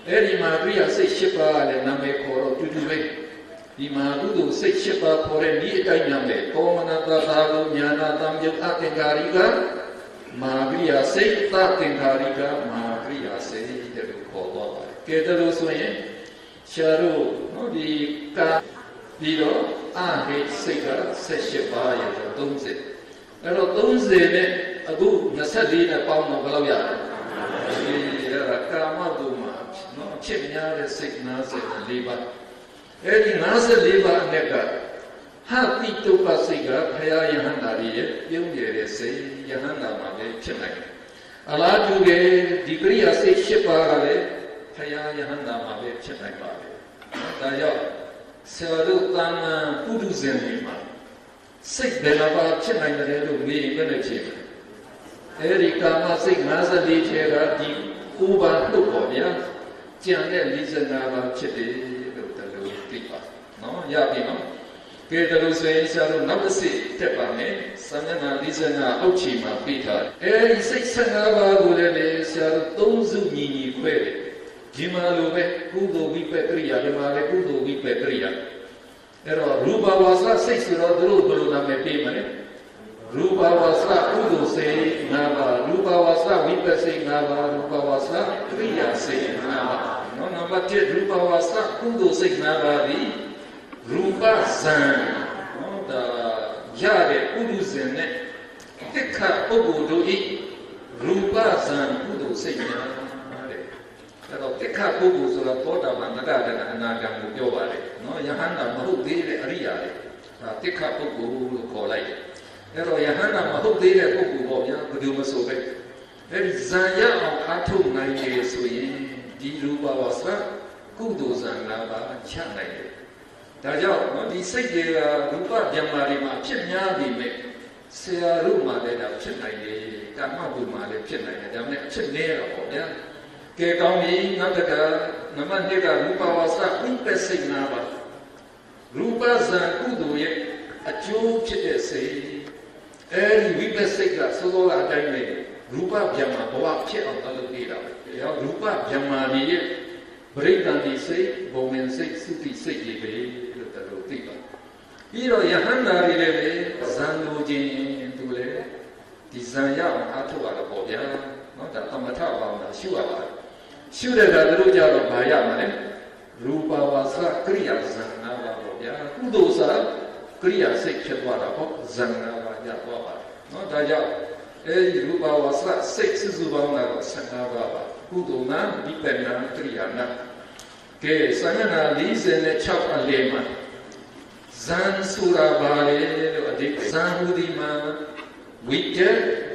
အဲ့ဒီမှာကရိယာစိတ်၈ပါးလည်းနာမည်ခေါ်တော့တူတူပဲဒီမှာကုသိုလ်စိတ်၈ပါးခေါ်တဲ့ဒီအတိုင်းနာမည်ကောမနာတသာကုဉာဏတံပြုတ်အသင်္ကာရိကမဟာကရိယာစိတ်သသင်္ကာရိကမဟာကရိယာစိတ်တဲ့လိုခေါ်တော့ပါတယ်ကဲဒါလို့ဆိုရင်ရှားတို့နော်ဒီကာပြီးတော့အာဟိစိတ်က18ပါးရတော့30အဲ့တော့30နဲ့အခု24နဲ့ပေါင်းတော့ဘယ်လောက်ရလဲဒီကာမဂုဏ်မှာနော်အဖြစ်များတဲ့စိတ်54ပါးအဲ့ဒီ54ပါးနဲ့ကဟာတိတုပ္ပစိတ်ကဘုရားယဟန္တာရဲ့ပြုံးရတဲ့စိတ်ယဟန္တာမှာပဲဖြစ်နိုင်တယ်အလားတူပဲဒီကရိယာစိတ်10ပါးကလည်းဘုရားယဟန္တာမှာပဲဖြစ်နိုင်ပါတယ်ဒါကြောင့်ဆရာတို့တာမန်ပုထုဇဉ်တွေမှာစိတ်ဘယ်နှပါးဖြစ်နိုင်တယ်လို့မေးရင်ဘယ်နဲ့ဖြေမလဲအဲဒီကာမစိတ်54ထဲကဒီ9ပါးလို့ပေါ့ဗျာကြံတဲ့45ပါးဖြစ်တယ်လို့တလူသိပါနော်ရပြီနော်ကဲတလူဆိုရင်ဆရာတို့နောက်တစ်စိတ်တက်ပါမယ်စာမျက်နှာ45အောက်ခြေမှာပြထားတယ်အဲဒီစိတ်15ပါးကိုလည်းဆရာတို့3စုညီညီခွဲတယ်ဒီမှာလိုပဲကုသိုလ်ဝိပက္ခရိယာဒီမှာလည်းကုသိုလ်ဝိပက္ခရိယာအဲ့တော့ရူပဝါစစိတ်ဆိုတော့သူတို့ဘယ်လိုနာမည်ပေးမလဲရူပဝါစကုသိုလ်စိတ်5ပါးရူပဝါစဝိပဿစိတ်5ပါးရူပဝါစကရိယာစိတ်5ပါးနော်နံပါတ်1ရူပဝါစကုသိုလ်စိတ်5ပါးဒီရူပဇံနော်ဒါရတဲ့ပုရုဇဉ်နဲ့တိခါပုဂ္ဂိုလ်တို့ဤရူပဇံကုသိုလ်စိတ်များအဲ့တော့တိခါပုဂ္ဂိုလ်ဆိုတာသောတာပန်တတတအနာဂံကိုပြောပါတယ်နော်ယဟန္တာမဟုတ်သေးတဲ့အရိယာတွေဒါတိခါပုဂ္ဂိုလ်လို့ခေါ်လိုက်တယ်အဲ့တော့ယဟန္တာမဟုတ်သေးတဲ့ပုဂ္ဂိုလ်ပေါ့ဗျာဘယ်သူမဆိုပဲအဲ့ဒီဇံရအောင်အားထုတ်နိုင်ရဆိုရင်ဒီရူပဝါစကုသိုလ်ဇံ၅ပါးချနိုင်တယ်ဒါကြောင့်ဒီစိတ်တွေကရူပဗျမ္မာတွေမှာဖြစ်များပြီမဲ့ဆရာတို့မှာလည်းဒါဖြစ်နိုင်တယ်ကာမဂုဏ်မှာလည်းဖြစ်နိုင်တယ်ဒါပေမဲ့အဖြစ်နည်းတော့ပေါ့ဗျာကဲကောင်းပြီနောက်တစ်ခါနံပါတ်2ကရူပဝါစဝိပဿစိတ်၅ပါးရူပဇံကုသိုလ်ရဲ့အကျိုးဖြစ်တဲ့စိတ်အဲဒီဝိပဿစိတ်ကစောစောကအတိုင်းပဲရူပဗျမ္မာဘဝဖြစ်အောင်လုပ်ပေးတာပဲရောရူပဗျမ္မာရဲ့ပရိသန္တိစိတ်ဘုံဝင်စိတ်သုတိစိတ်တွေပဲလို့တလို့သိပါပြီးတော့ယဟန္တာတွေလည်းပဲဇံလိုခြင်းသူလည်းဒီဇံရအောင်အားထုတ်ရတော့ပေါ့ဗျာနော်ဒါသမထဘာဝနာရှုရပါတယ်ရှုတဲ့အခါတို့ကြတော့ဘာရမှာလဲရူပဝါစကရိယာဇံနာပါပေါ့ဗျာကုသိုလ်စာကရိယာစိတ်ဖြစ်သွားတာပေါ့ဇံနာပါရသွားပါတယ်နော်ဒါကြောင့်အဲဒီရူပဝါစစိတ်စုစုပေါင်းကတော့15ပါးပါကုသိုလ်နာဒီပဏာကရိယာနာကဲစာမျက်နှာ46အလယ်မှာဇံဆိုတာဘာလဲလို့အဓိပ္ပာယ်ဇံဟူဒီမှာဝိတ္တ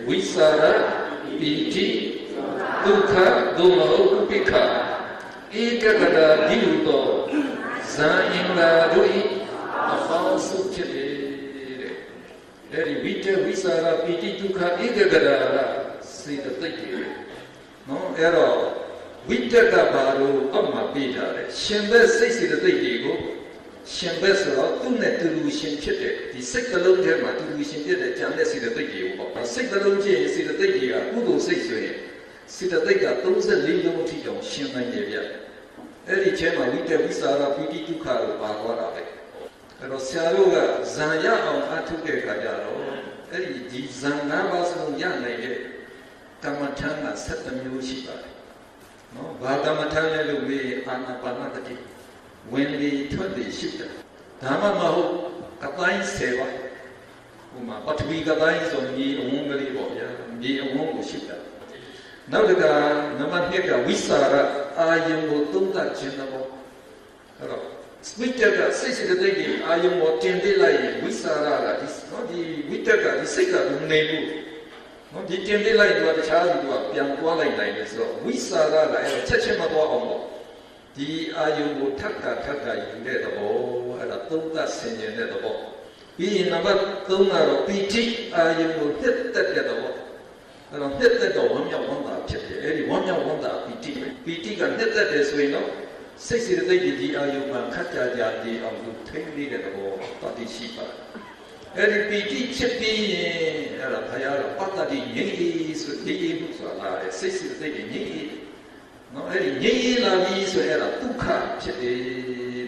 ဝိသရပီတိဒုက္ခဒုမဟုတ်ဥပိ္ပခဧကဂတဒီဟုသောဇ ဇာအင်္ဂါတို့ဤအပေါင်းစုဖြစ်တယ်တဲ့အဲဒီဝိတ္တဝိစာရပိတိဒုက္ခဧကဂရစေတသိက်တွေနော်အဲ့တော့ဝိတ္တကဘာလို့အမှပေးထားတယ်ရှင်ဘက်စိတ်စေတသိက်တွေကိုရှင်ဘက်ဆိုတော့သူ့နဲ့တူလူရှင်ဖြစ်တဲ့ဒီစိတ်တစ်လုံးထဲမှာတူလူရှင်ဖြစ်တဲ့ကြံတဲ့စေတသိက်တွေကိုပေါ့စိတ်တစ်လုံးဖြစ်ရင်စေတသိက်တွေကကုသိုလ်စိတ်ဆိုရင်စေတသိက်က34လုံးအထိတောင်ရှင်းနိုင်တယ်ဗျအဲ့ဒီထဲမှာဝိတ္တဝိစာရပိတိဒုက္ခလို့ပါသွားတာပဲအဲ့တော့ဆရာတို့ကဇံရအောင်အထုတ်တဲ့အခါကျတော့အဲ့ဒီဇံ၅ပါးစလုံးရနိုင်တဲ့ကမ္မထမ်းက7မျိုးရှိပါတယ်နော်ဘာကမ္မထမ်းလဲလို့မေးအာနာပါနတတိဝင်လေထွက်လေရှိတယ်ဒါမှမဟုတ်ကတိုင်း10ပါးဟိုမှာပထဝီကတိုင်းဆိုမြေအဝန်းကလေးပေါ့ဗျာမြေအဝန်းကိုရှိတယ်နောက်တစ်ခါနံပါတ်2ကဝိစာရအာယုံကိုသုံးသပ်ခြင်းတော့အဲ့တော့ဝိတ္တကစိတ်စေတသိက်ကြီးအာယုံကိုတင်ပြလိုက်ရင်ဝိစာရကဒီနော်ဒီဝိတ္တကဒီစိတ်ကဘုံနေလို့နော်ဒီတင်ပြလိုက်တော့တခြားလူကပြန်သွားလိုက်နိုင်တယ်ဆိုတော့ဝိစာရကအဲ့ချက်ချင်းမသွားအောင်ပေါ့ဒီအာယုံကိုထပ်တာယူတဲ့သဘောအဲ့ဒါသုံးသပ်ဆင်ခြင်တဲ့သဘောပြီးရင်နံပါတ်3ကတော့ပီတိအာယုံကိုနှစ်သက်တဲ့သဘောအဲ့တော့နှစ်သက်တော့ဝမ်းမြောက်ဝမ်းသာဖြစ်တယ်အဲ့ဒီဝမ်းမြောက်ဝမ်းသာပီတိကနှစ်သက်တယ်ဆိုရင်တော့စိတ်စေတသိက်ဒီအာယုံမှာခက်ကြကြတည်အောင်လို့ထိန်းနေတဲ့သဘောတတိရှိပါတယ်အဲ့ဒီပီတိဖြစ်ပြီးရင်အဲ့ဒါဘုရားကပတ္တိငြိမ်းဆိုဒီမှုဆိုတာစိတ်စေတသိက်ငြိမ်းနော်အဲ့ဒီငြိမ်းလာပြီဆိုရင်အဲ့ဒါဒုက္ခဖြစ်တယ်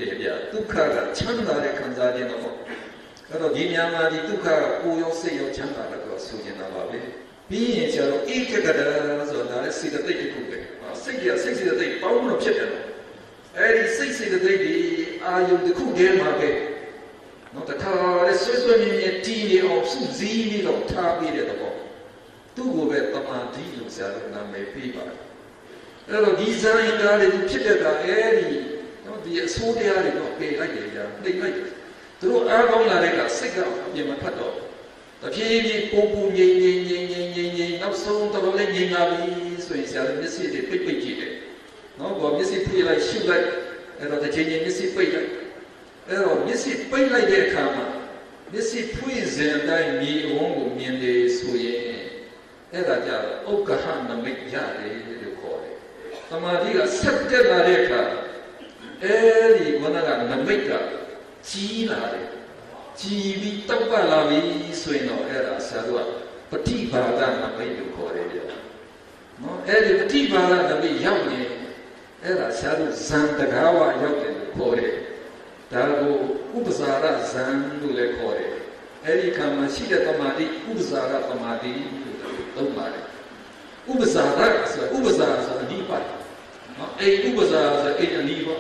တဲ့ဗျာဒုက္ခကချမ်းသာတဲ့ခံစားခြင်းတော့အဲ့တော့ဒီညမှာဒီဒုက္ခကကိုယ်ရောစိတ်ရောချမ်းသာတယ်တော့ဆိုနေတာပါပဲပြီးရင်ကျတော့ဧကဂရဆိုတာလည်းစေတသိက်တစ်ခုပဲစိတ်စေတသိက်ပေါင်းလို့ဖြစ်တယ်အဲ့ဒီစိတ်စေတသိက်ဒီအာယုတစ်ခုတည်းမှာပဲနော်တခါလေဆွဆွမြင်းမြင်းတီးနေအောင်စုစည်းပြီးတော့ထားပြီးတဲ့တော့သူ့ကိုပဲတမာတိလို့ဆရာတို့နာမည်ပေးပါတယ်အဲ့တော့ဒီဇာယင်သားတွေဖြစ်တဲ့ကအဲ့ဒီနော်ဒီအဆိုးတရားတွေတော့ပေးလိုက်တယ်ကြာနှိမ့်လိုက်တယ်သူတို့အားကောင်းလာတဲ့ကစိတ်ကအပြင်မဖတ်တော့တဖြည်းဖြည်းပုံပုံငြိမ်နောက်ဆုံးတော့လည်းငြိမ်လာပြီဆိုရင်ဆရာတို့မျက်စိတွေပိတ်ကြည့်တယ်နော်ဘောမျက်စိဖွင့်လိုက်ရှုလိုက်အဲ့တော့တစ်ချိန်မျက်စိပိတ်လိုက်အဲ့တော့မျက်စိပိတ်လိုက်တဲ့အခါမှာမျက်စိဖွင့်စဉ်အတိုင်းမြေအဝန်းကိုမြင်တယ်ဆိုရင်အဲ့ဒါကြတော့ဥက္ကဟနမိတ်ရတယ်လို့ခေါ်တယ်။သမာဓိကဆက်တက်လာတဲ့အခါအဲ့ဒီဘုရားကနမိတ်ကကြီးလာတယ်ကြီးပြီးတောက်ပလာပြီဆိုရင်တော့အဲ့ဒါဆရာတို့ကပฏิဘာဒနမိတ်လို့ခေါ်တယ်ဗျာနော်အဲ့ဒီပฏิဘာဒနမိတ်ရောက်ရင်အဲ့ဒါဆရာတို့ဇံတကားဝရောက်တယ်လို့ခေါ်တယ်ဒါကိုဥပဇာရဇံလို့လည်းခေါ်တယ်အဲ့ဒီခါမှာရှိတဲ့သမာဓိဥပဇာရသမာဓိလို့သုံးပါတယ်ဥပဇာရဆိုဥပဇာဆိုအနိပါနော်အဲ့ဥပဇာဆိုအဲ့အနိပါ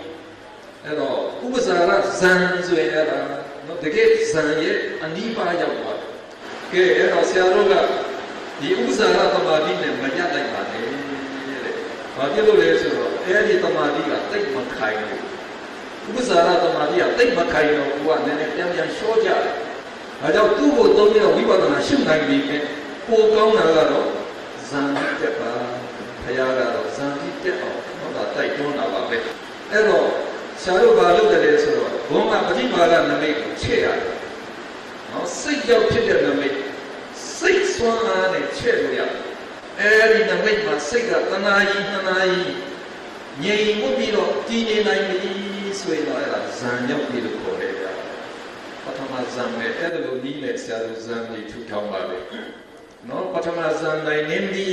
အဲ့တော့ဥပဇာရဇံဆိုရင်အဲ့ဒါနော်တကယ်ဇံရဲ့အနိပါရောက်သွားတယ်ကဲအဲ့တော့ဆရာတို့ကဒီဥပဇာရသမာဓိနဲ့မရနိုင်ပါနဲ့တဲ့ဘာဖြစ်လို့လဲဆိုတော့အဲ့ဒီသမာဓိကတိတ်မခိုင်ဘူးဥပဇာရသမာဓိကတိတ်မခိုင်တော့ကိုကနည်းနည်းပြန်ရှော့ကြတယ်ဒါကြောင့်သူ့ကိုသုံးပြီးတော့ဝိပဿနာရှုနိုင်ပြီပဲပိုကောင်းတာကတော့ဇံတိတက်ပါဘုရားကတော့ဇံတိတက်အောင်ဟောတာတိုက်တွန်းတာပါပဲအဲ့တော့ဆရာတို့ဘာလုပ်တယ်လဲဆိုတော့ဘုံကပฏิပါဒနမိတ်ကိုချဲ့ရတယ်နော်စိတ်ရောက်ဖြစ်တဲ့နမိတ်စိတ်ဆွမ်းအားနဲ့ချဲ့လို့ရတယ်အဲဒီနမိတ်မှာစိတ်ကတဏှာကြီးငြိမ်မှုပြီးတော့တည်နေနိုင်ပြီဆိုရင်တော့အဲ့ဒါဇံရောက်ပြီလို့ခေါ်တယ်ဗျာပထမဇံနဲ့အဲ့ဒါလိုနီးနဲ့ဆရာတို့ဇံကြီးထူထောင်ပါလေနော်ပထမဇံနိုင်နေပြီ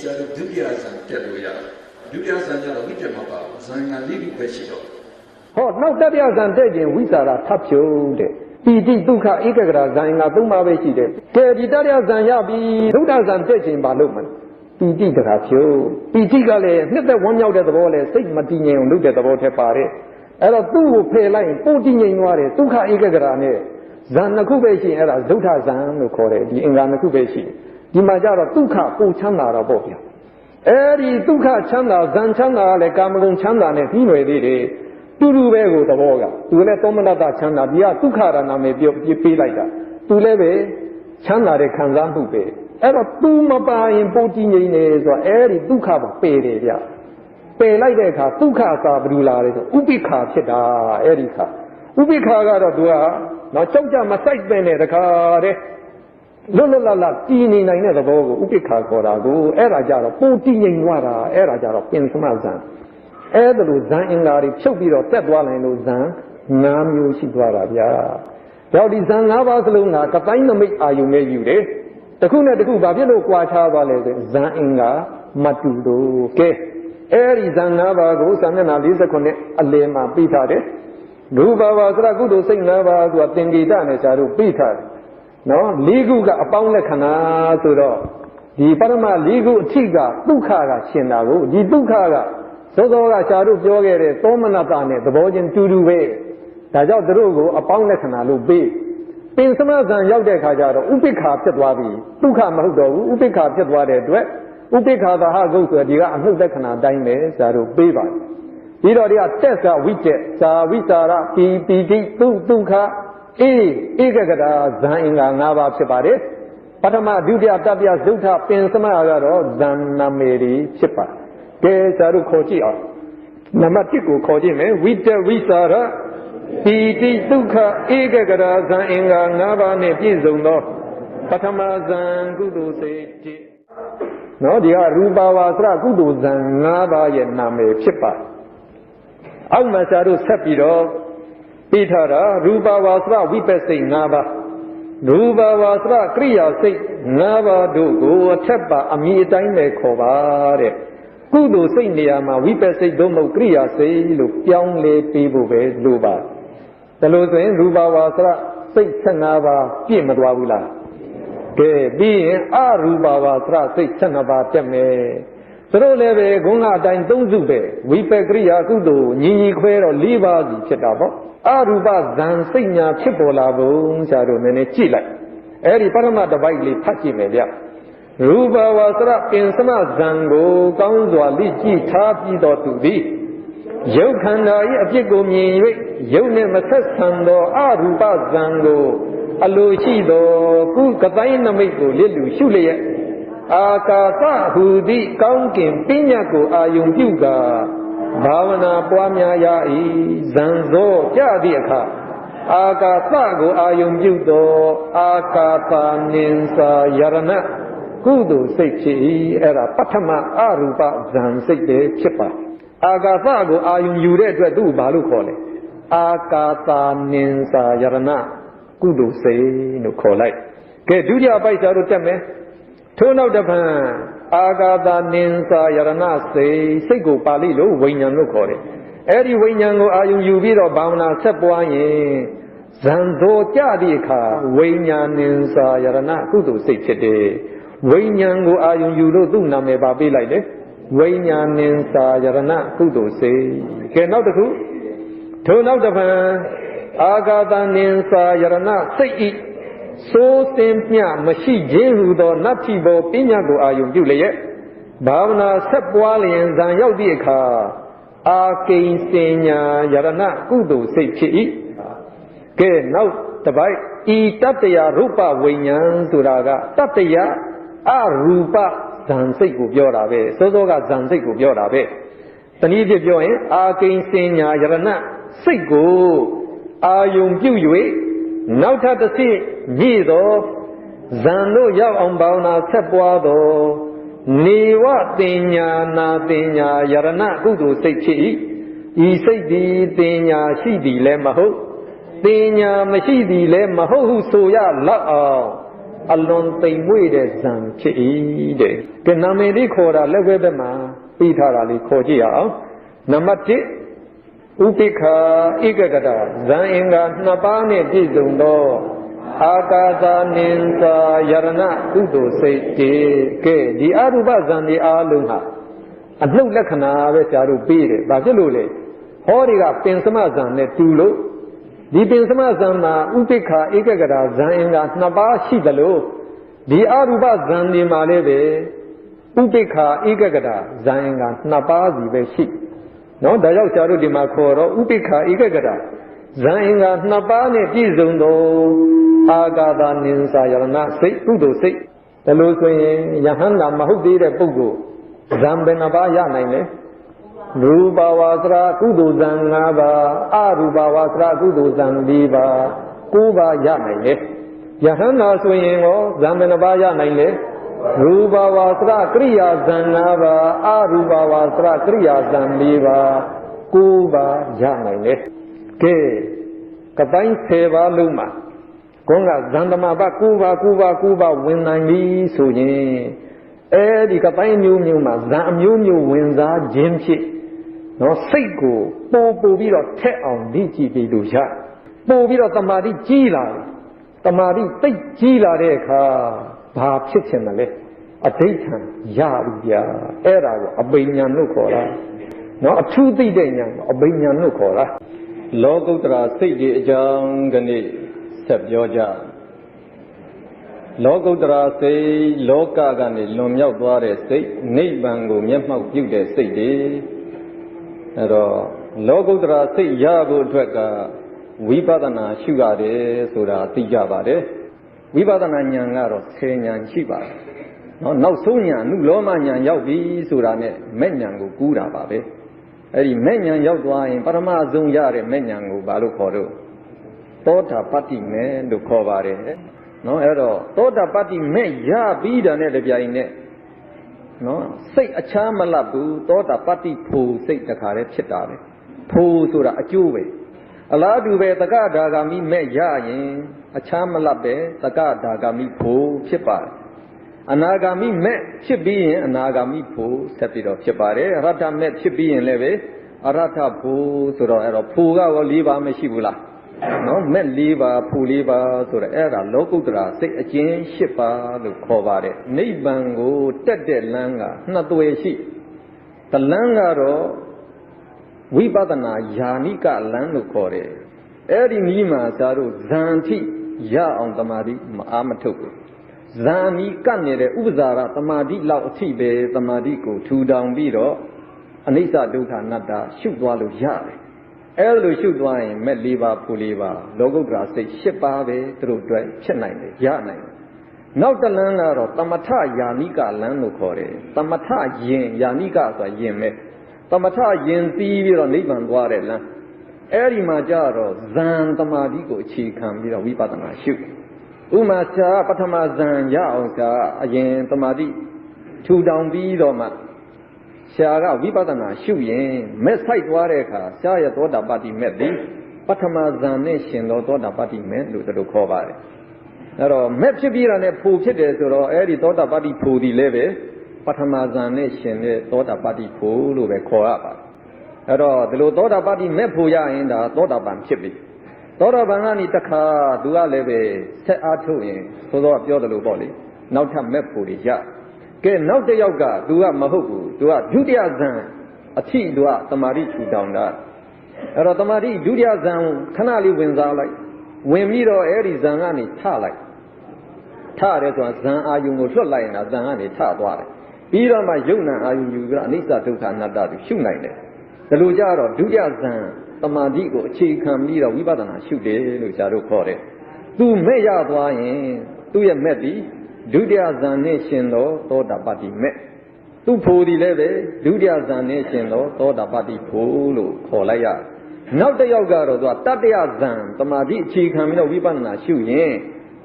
ဆရာတို့ဒုတိယဇံတက်လို့ရတယ်ဒုတိယဇံကျတော့ဝိတ္တမပါဘူးဇံကလေးခုပဲရှိတော့ဟောနောက်တတိယဇံတက်ခြင်းဝိစာရထပ်ဖြုံးတဲ့ပီတိဒုက္ခဧကဂရဇံက၃ပါးပဲရှိတယ်ကဲဒီတတိယဇံရပြီဒုတိယဇံတက်ခြင်းဘာလို့မလဲပီတိတခါဖြုံးပီတိကလည်းနှစ်သက်ဝမ်းမြောက်တဲ့သဘောလဲစိတ်မတည်ငြိမ်အောင်လုပ်တဲ့သဘောထက်ပါတယ်အဲ့တော့သူ့ကိုဖယ်လိုက်ရင်ပို့တည်ငြိမ်သွားတယ်ဒုက္ခဧကဂရနဲ့ဇံနှစ်ခုပဲရှိရင်အဲ့ဒါဒုဋ္ဌဇံလို့ခေါ်တယ်ဒီအင်္ဂါနှစ်ခုပဲရှိတယ်ဒီမှာကျတော့ဒုက္ခပို့ချမ်းသာတော့ပေါ့ဗျာအဲ့ဒီဒုက္ခချမ်းသာဇံချမ်းသာကလည်းကာမဂုဏ်ချမ်းသာနဲ့ပြီးွယ်သေးတယ်တူတူပဲကိုသဘောကသူလည်းသောမနတချမ်းသာဒီကဒုက္ခရနာမေပြောပေးလိုက်တာသူလည်းပဲချမ်းသာတဲ့ခံစားမှုပဲအဲ့တော့သူမပါရင်ပို့တည်ငြိမ်နေဆိုတော့အဲ့ဒီဒုက္ခပါပယ်တယ်ဗျ ပယ်လိုက်တဲ့အခါဒုက္ခသာဘယ်လိုလာလဲဆိုဥပိ္ပခာဖြစ်တာအဲ့ဒီခါဥပိ္ပခာကတော့သူကနော်ကြောက်ကြမဆိုင်ပဲနဲ့တခါတည်းလွတ်လွတ်လပ်လပ်တည်နေနိုင်တဲ့သဘောကိုဥပိ္ပခာခေါ်တာကိုအဲ့ဒါကြတော့ပူတည်ငြိမ်သွားတာအဲ့ဒါကြတော့ပင်စမဇံအဲ့ဒါလိုဇံအင်္ဂါတွေဖြုတ်ပြီးတော့တက်သွားနိုင်လို့ဇံ၅မျိုးရှိသွားတာဗျာကြောင့်ဒီဇံ၅ပါးစလုံးကကတိုင်းနမိတ်အာယုန်နဲ့ယူတယ်တခုနဲ့တခုဘာဖြစ်လို့ကြွားချသွားလဲဆိုဇံအင်္ဂါမတူလို့ကဲအဲ့ဒီဇံ၅ပါးကိုစာမျက်နှာ49အလယ်မှာပြထားတယ်ရူပဝါစရကုသိုလ်စိတ်၅ပါးကသင်္ကေတနဲ့စာတို့ပြထားတယ်နော်၄ခုကအပေါင်းလက္ခဏာဆိုတော့ဒီပရမ၄ခုအထိကဒုက္ခကရှင်တာကိုဒီဒုက္ခကသောသောကစာတို့ပြောခဲ့တဲ့သောမနတနဲ့သဘောချင်းတူတူပဲဒါကြောင့်တို့ကိုအပေါင်းလက္ခဏာလို့ပေးပင်စမဇံရောက်တဲ့ခါကျတော့ဥပိ္ပခာဖြစ်သွားပြီဒုက္ခမဟုတ်တော့ဘူးဥပိ္ပခာဖြစ်သွားတဲ့အတွက်ဥပိ္ပခာသာဟဂုတ်ဆိုဒီကအမှုလက္ခဏာတိုင်းပဲစာတို့ပေးပါတယ်ပြီးတော့ဒီကတက်ကဝိကျက်ဇာဝိတာရပီတိဒုက္ခဧကဂတာဇံအင်္ဂါ၅ပါးဖြစ်ပါတယ်ပထမဒုတိယတတိယသုထပင်စမကတော့ဇံနာမေရီဖြစ်ပါတယ်ကဲစာတို့ခေါ်ကြည့်အောင်နံပါတ်1ကိုခေါ်ကြည့်မယ်ဝိတဝိစာရပီတိဒုက္ခဧကဂတာဇံအင်္ဂါ၅ပါးနဲ့ပြည့်စုံသောပထမဇံကုသိုလ်စိတ်နော်ဒီကရူပဝါစရကုသိုလ်ဇံ၅ပါးရဲ့နာမည်ဖြစ်ပါတယ်အောက်မှာစာတို့ဆက်ပြီးတော့ပြထားတာရူပဝါစရဝိပဿိတ်၅ပါးရူပဝါစရကရိယာစိတ်၅ပါးတို့ကိုအထက်ပါအမည်အတိုင်းပဲခေါ်ပါတဲ့ကုသိုလ်စိတ်နေရာမှာဝိပဿိတ်တို့မဟုတ်ကရိယာစိတ်လို့ပြောင်းလဲပေးဖို့ပဲလိုပါဒါလို့ဆိုရင်ရူပဝါစရစိတ်15ပါးပြည့်မသွားဘူးလားကဲပြီးရင်အရူပဝါစရစိတ်12ပါးတက်မယ်သူတို့လည်းပဲဂုဏ်အတိုင်း3စုပဲဝိပကရိယာကုသိုလ်ညီခွဲတော့4ပါးစီဖြစ်တာပေါ့အရူပဇံစိတ်ညာဖြစ်ပေါ်လာပုံဆရာတို့နည်းနည်းကြည့်လိုက်အဲ့ဒီပရမတပိုက်လေးဖတ်ကြည့်မယ်ဗျရူပဝါစရပင်စမဇံကိုကောင်းစွာလိကြည့်ထားပြီးတော့သူသည်ယုတ်ခန္ဓာ၏အဖြစ်ကိုမြင်၍ယုတ်နှင့်မဆက်ဆံသောအရူပဇံကိုအလိုရှိသောကုကတိုင်းနမိတ်ကိုလစ်လူရှုလျက်အာကာသဟူသည့်ကောင်းကင်ပညာကိုအာယုံပြုကာဘာဝနာပွားများရ၏ဇံသောကြသည့်အခါအာကာသကိုအာယုံပြုသောအာကာသနိင်္စာယရဏကုသိုလ်စိတ်ဖြစ်၏အဲ့ဒါပထမအရူပဇံစိတ်ပဲဖြစ်ပါအာကာသကိုအာယုံယူတဲ့အတွက်သူ့ဘာလို့ခေါ်လဲအာကာသနိင်္စာယရဏကုသိုလ်စိတ်လို့ခေါ်လိုက်ကဲဒုတိယပိုက်စာတို့တက်မယ်ထို့နောက်တစ်ဖန်အာဂါသနိင်္စာယရဏစိတ်ကိုပါဠိလိုဝိညာဉ်လို့ခေါ်တယ်အဲ့ဒီဝိညာဉ်ကိုအာယုံယူပြီးတော့ဘာဝနာဆက်ပွားရင်ဇံသောကြသည့်အခါဝိညာဉ်နိင်္စာယရဏကုသိုလ်စိတ်ဖြစ်တယ်ဝိညာဉ်ကိုအာယုံယူလို့သူ့နာမည်ပါပေးလိုက်တယ်ဝိညာဉ်နိင်္စာယရဏကုသိုလ်စိတ်ကဲနောက်တစ်ခုထို့နောက်တစ်ဖန်အာဂါသနိင်္စာယရဏစိတ်ဤစိုးစင်မြမရှိခြင်းဟူသောနတ္ထိဘောပညာကိုအာယုံပြုလျက်ဘာဝနာဆက်ပွားလျင်ဇံရောက်သည့်အခါအာကိဉ္စင်ညာယရဏကုသိုလ်စိတ်ဖြစ်၏ကဲနောက်တစ်ပိုက်ဤတတ္တယရူပဝိညာဉ်ဆိုတာကတတ္တယအရူပဇံစိတ်ကိုပြောတာပဲစောစောကဇံစိတ်ကိုပြောတာပဲတနည်းပြပြောရင်အာကိဉ္စင်ညာယရဏစိတ်ကိုအာယုံပြု၍နောက်ထပ်တစ်ဆင့်ညှိသောဇံတို့ရောက်အောင်ဘာဝနာဆက်ပွားသောနေဝတင်ညာနာတင်ညာယရဏကုသိုလ်စိတ်ဖြစ်၏ဤစိတ်သည်တင်ညာရှိသည်လည်းမဟုတ်တင်ညာမရှိသည်လည်းမဟုတ်ဟုဆိုရလောက်အောင်အလွန်သိမ်မွေ့တဲ့ဇံဖြစ်၏တဲ့ကဲနာမည်လေးခေါ်တာလက်ဝဲဘက်မှာပြီးထားတာလေးခေါ်ကြည့်ရအောင်နံပါတ်1ဥပိ္ပခာဧကဂတဇံအင်္ဂါ2ပါးနဲ့ပြည့်စုံသောအာကာသနိင်္စာယရဏကုသိုလ်စိတ်တည်းကဲဒီအရူပဇံဒီအားလုံးဟာအနှုတ်လက္ခဏာပဲဆရာတို့ပြီးတယ်ဘာဖြစ်လို့လဲဟောဒီကပင်စမဇံနဲ့တူလို့ဒီပင်စမဇံမှာဥပိ္ပခာဧကဂတဇံအင်္ဂါ2ပါးရှိသလိုဒီအရူပဇံဒီမှာလည်းပဲဥပိ္ပခာဧကဂတဇံအင်္ဂါ2ပါးစီပဲရှိနော်ဒါကြောင့်ဆရာတို့ဒီမှာခေါ်တော့ဥပိ္ပခာဧကဂတဇံအင်္ဂါ2ပါးနဲ့ပြည့်စုံသောအာဂါသနိင်္စာယရဏစိတ်ကုသိုလ်စိတ်ဒါလို့ဆိုရင်ယဟန္တာမဟုတ်သေးတဲ့ပုဂ္ဂိုလ်ဇံဘယ်နှပါးရနိုင်လဲ ရူပဝါစရာကုသိုလ်ဇံ5ပါးအရူပဝါစရာကုသိုလ်ဇံ4ပါး9ပါးရနိုင်တယ်ယဟန္တာဆိုရင်ရောဇံဘယ်နှပါးရနိုင်လဲရူပဝါစရာကရိယာဇံ5ပါးအရူပဝါစရာကရိယာဇံ4ပါး9ပါးရနိုင်တယ်ကဲကတိုင်း10ပါးလုံးမှာကုန်းကဇံတမဘ9ပါး9ပါး9ပါးဝင်နိုင်ပြီဆိုရင်အဲဒီကတိုင်းမျိုးမျိုးမှာဇံအမျိုးမျိုးဝင်စားခြင်းဖြစ်နော်စိတ်ကိုပို့ပြီးတော့ထက်အောင်ဒီကြည့်ပြီးလို့ရပို့ပြီးတော့တမာတိကြီးလာတယ်တမာတိသိကြီးလာတဲ့အခါဘာဖြစ်ချင်တယ်လဲအဋိဋ္ဌံရပြီဗျာအဲ့ဒါကိုအပိညာလို့ခေါ်တာနော်အထူးသိတဲ့ဉာဏ်ကိုအပိညာလို့ခေါ်တာလောကုတ္တရာစိတ်တွေအကြောင်းကနေ့ဆက်ပြောကြလောကုတ္တရာစိတ်လောကကနေလွန်မြောက်သွားတဲ့စိတ်နိဗ္ဗာန်ကိုမျက်မှောက်ပြုတဲ့စိတ်တွေအဲ့တော့လောကုတ္တရာစိတ်ရဖို့အတွက်ကဝိပဿနာရှုရတယ်ဆိုတာသိကြပါတယ်ဝိပဿနာဉာဏ်ကတော့10ဉာဏ်ရှိပါတယ်နော်နောက်ဆုံးဉာဏ်နုလောမဉာဏ်ရောက်ပြီဆိုတာနဲ့မဲ့ဉာဏ်ကိုကူးတာပါပဲအဲ့ဒီမဲ့ဉာဏ်ရောက်သွားရင်ပရမဆုံးရတဲ့မဲ့ဉာဏ်ကိုဘာလို့ခေါ်တော့သောတာပတ္တိမဲ့လို့ခေါ်ပါတယ်နော်အဲ့တော့သောတာပတ္တိမဲ့ရပြီးတာနဲ့တပြိုင်နက်နော်စိတ်အချမ်းမလပ်ဘူးသောတာပတ္တိဖို့စိတ်တခါတည်းဖြစ်တာပဲဖို့ဆိုတာအကျိုးပဲအလားတူပဲတက္ကဒါဂာမိမဲ့ရရင်အချမ်းမလပ်ပဲတက္ကဒါဂာမိဖို့ဖြစ်ပါတယ်အနာဂါမိမဲ့ဖြစ်ပြီးရင်အနာဂါမိဖို့ဆက်ပြီးတော့ဖြစ်ပါတယ်အရဟတမဲ့ဖြစ်ပြီးရင်လည်းပဲအရဟတဖို့ဆိုတော့အဲ့တော့ဖို့ကရော4ပါးမရှိဘူးလားနော်မဲ့4ပါးဖို့4ပါးဆိုတော့အဲ့ဒါလောကုတ္တရာစိတ်အကျဉ်း8ပါးလို့ခေါ်ပါတယ်နိဗ္ဗာန်ကိုတက်တဲ့လမ်းကနှစ်သွယ်ရှိတလမ်းကတော့ဝိပဿနာယာနိကလမ်းလို့ခေါ်တယ်အဲ့ဒီနည်းမှာသာတို့ဇန်ထိရအောင်တမာတိမအားမထုတ်ဘူးဇာမီကပ်နေတဲ့ဥပဇာရတမာတိလောက်အထိပဲတမာတိကိုထူထောင်ပြီးတော့အနိစ္စဒုက္ခအနတ္တရှုသွားလို့ရတယ်အဲလိုရှုသွားရင်မဲ့4ပါးဖို့4ပါးလောကုတ္တရာစိတ်10ပါးပဲသူတို့အတွက်ဖြစ်နိုင်တယ်ရနိုင်တယ်နောက်တလန်းကတော့သမထယာနိကလန်းလို့ခေါ်တယ်သမထယင်ယာနိကဆိုတာယင်မဲ့သမထယင်သီးပြီးတော့နိဗ္ဗာန်သွားတဲ့လမ်းအဲဒီမှာကြတော့ဇန်တမာတိကိုအခြေခံပြီးတော့ဝိပဿနာရှုဥမာဆရာပထမဇန်ရအောင်ဆရာအရင်တမာတိထူထောင်ပြီးတော့မှဆရာကဝိပဿနာရှုရင်မဲ့ဆိုင်သွားတဲ့အခါဆရာရဲ့သောတာပတ္တိမဲ့သည်ပထမဇန်နဲ့ရှင်သောသောတာပတ္တိမဲ့လို့တို့ခေါ်ပါတယ်အဲ့တော့မဲ့ဖြစ်ပြီးတာနဲ့ဖူဖြစ်တယ်ဆိုတော့အဲ့ဒီသောတာပတ္တိဖူဒီလည်းပဲပထမဇန်နဲ့ရှင်တဲ့သောတာပတ္တိဖူလို့ပဲခေါ်ရပါတယ်အဲ့တော့ဒီလိုသောတာပတ္တိမဲ့ဖူရရင်ဒါသောတာပန်ဖြစ်ပြီသောတာပန်ကနေတခါသူကလည်းပဲဆက်အားထုတ်ရင်သို့တော့ပြောတယ်လို့ပေါ့လေနောက်ထပ်မဲ့ဖို့တွေရကဲနောက်တစ်ယောက်ကသူကမဟုတ်ဘူးသူကဒုတိယဇန်အထိသူကတမာတိထူတောင်တာအဲ့တော့တမာတိဒုတိယဇန်ခဏလေးဝင်စားလိုက်ဝင်ပြီးတော့အဲ့ဒီဇန်ကနေထလိုက်ထရဲဆိုတာဇန်အာယုံကိုလွှတ်လိုက်ရင်ဇန်ကနေထသွားတယ်ပြီးတော့မှယုံနာအာယုံယူပြီးတော့အနိစ္စဒုက္ခအနတ္တကိုရှုနိုင်တယ်ဒါလိုကြတော့ဒုတိယဇန်တမာတိကိုအခြေခံပြီးတော့ဝိပဿနာရှုတယ်လို့ဆရာတို့ခေါ်တယ်သူမဲ့ရသွားရင်သူ့ရဲ့မဲ့ဒီဒုတိယဇန်နဲ့ရှင်သောသောတာပတ္တိမဲ့သူ့ဖို့ဒီလည်းပဲဒုတိယဇန်နဲ့ရှင်သောသောတာပတ္တိဖို့လို့ခေါ်လိုက်ရနောက်တစ်ယောက်ကတော့သူကတတိယဇန်တမာတိအခြေခံပြီးတော့ဝိပဿနာရှုရင်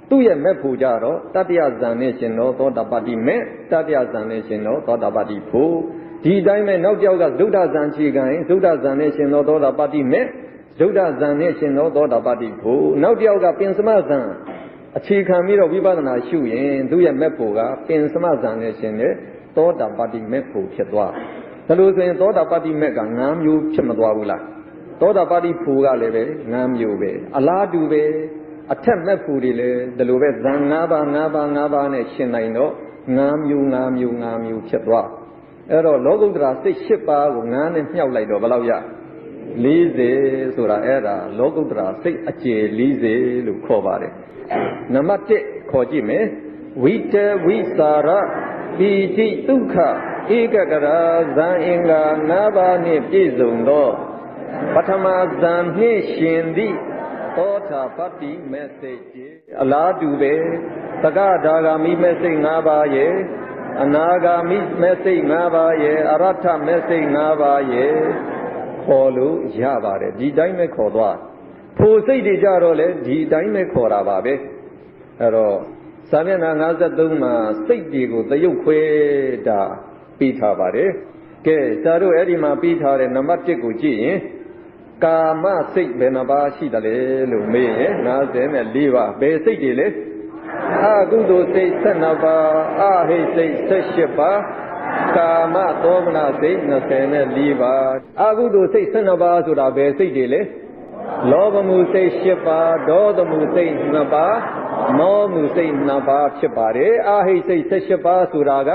သူ့ရဲ့မဲ့ဖို့ကြတော့တတိယဇန်နဲ့ရှင်သောသောတာပတ္တိမဲ့တတိယဇန်နဲ့ရှင်သောသောတာပတ္တိဖို့ဒီတိုင်းပဲနောက်တစ်ယောက်ကသုဒ္ဓဇန်ခြေခံရင်သုဒ္ဓဇန်နဲ့ရှင်သောသောတာပတ္တိမဲ့သုဒ္ဓဇန်နဲ့ရှင်သောသောတာပတ္တိဖို့နောက်တစ်ယောက်ကပင်စမဇန်အခြေခံပြီးတော့ဝိပဿနာရှုရင်သူ့ရဲ့မဲ့ဖို့ကပင်စမဇန်နဲ့ရှင်တဲ့သောတာပတ္တိမဲ့ဖို့ဖြစ်သွားဒါလို့ဆိုရင်သောတာပတ္တိမဲ့က9မျိုးဖြစ်မသွားဘူးလားသောတာပတ္တိဖို့ကလည်းပဲ9မျိုးပဲအလားတူပဲအထက်မဲ့ဖို့တွေလည်းဒီလိုပဲဇန်5ပါး5ပါး5ပါးနဲ့ရှင်နိုင်တော့9မျိုး9မျိုး9မျိုးဖြစ်သွားအဲ့တော့လောကုတ္တရာစိတ်10ပါးကို9နဲ့မြှောက်လိုက်တော့ဘယ်လောက်ရ40ဆိုတာအဲ့ဒါလောကုတ္တရာစိတ်အကျယ်40လို့ခေါ်ပါတယ်နံပါတ်1ခေါ်ကြည့်မယ်ဝိတဝိစာရပိတိဒုက္ခဧကဂရဇံအင်္ဂါ9ပါးနှင့်ပြည့်စုံသောပထမဇံနှင့်ရှင်သည့်သောတာပတ္တိမဲ့စိတ်အလားတူပဲတက္ကဒါဂာမိမဲ့စိတ်5ပါးရဲ့ အနာဂါမိမဲ့စိတ်၅ပါးရဲ့အရထမဲ့စိတ်၅ပါးရဲ့ခေါ်လို့ရပါတယ်ဒီတိုင်းပဲခေါ်သွားဖို့စိတ်တွေကြတော့လေဒီတိုင်းပဲခေါ်တာပါပဲအဲ့တော့စာမျက်နှာ53မှာစိတ်တွေကိုသရုပ်ခွဲတာပြီးထားပါတယ်ကဲဇာတို့အဲ့ဒီမှာပြီးထားတဲ့နံပါတ်1ကိုကြည့်ရင်ကာမစိတ်ဘယ်နှပါးရှိတယ်လဲလို့မေးရင်54ပါးဘယ်စိတ်တွေလဲအကုသိုလ်စိတ်12ပါးအဟိတ်စိတ်18ပါးကာမသောမနစိတ်24ပါးအကုသိုလ်စိတ်12ပါးဆိုတာဘယ်စိတ်တွေလဲလောဘမှုစိတ်10ပါးဒေါသမှုစိတ်2ပါးမောမှုစိတ်2ပါးဖြစ်ပါတယ်အဟိတ်စိတ်18ပါးဆိုတာက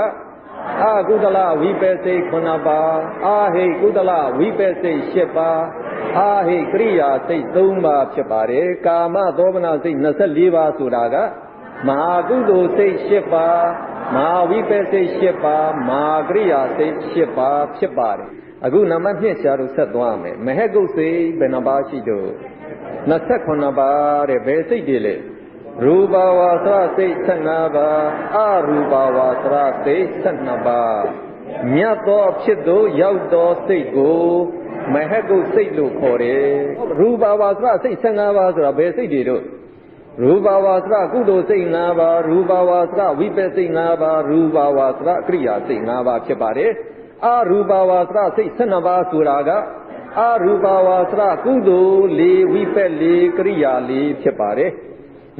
အကုသလဝိပဿိ9ပါးအာဟိကုသလဝိပဿိ10ပါးအာဟိကရိယာစိတ်3ပါးဖြစ်ပါတယ်ကာမသောမနစိတ်24ပါးဆိုတာကမဟာကုသိုလ်စိတ်10ပါးမဟာဝိပဿိ10ပါးမဟာကရိယာစိတ်10ပါးဖြစ်ပါတယ်အခုနံပါတ်2ဆရာတို့ဆက်သွားမယ်မဟကုတ်စိတ်ဘယ်နှပါးရှိတော့29ပါးတဲ့ဘယ်စိတ်တွေလဲရူပဝါစရစိတ်15ပါးအရူပဝါစရစိတ်12ပါးမြတ်သောဖြစ်သို့ရောက်သောစိတ်ကိုမဟကုတ်စိတ်လို့ခေါ်တယ်ရူပဝါစရစိတ်15ပါးဆိုတာဘယ်စိတ်တွေတော့ရူပဝါစရကုသိုလ်စိတ်5ပါးရူပဝါစရဝိပဿစိတ်5ပါးရူပဝါစရကရိယာစိတ်5ပါးဖြစ်ပါတယ်အရူပဝါစရစိတ်12ပါးဆိုတာကအရူပဝါစရကုသိုလ်4ဝိပဿ4ကရိယာ4ဖြစ်ပါတယ်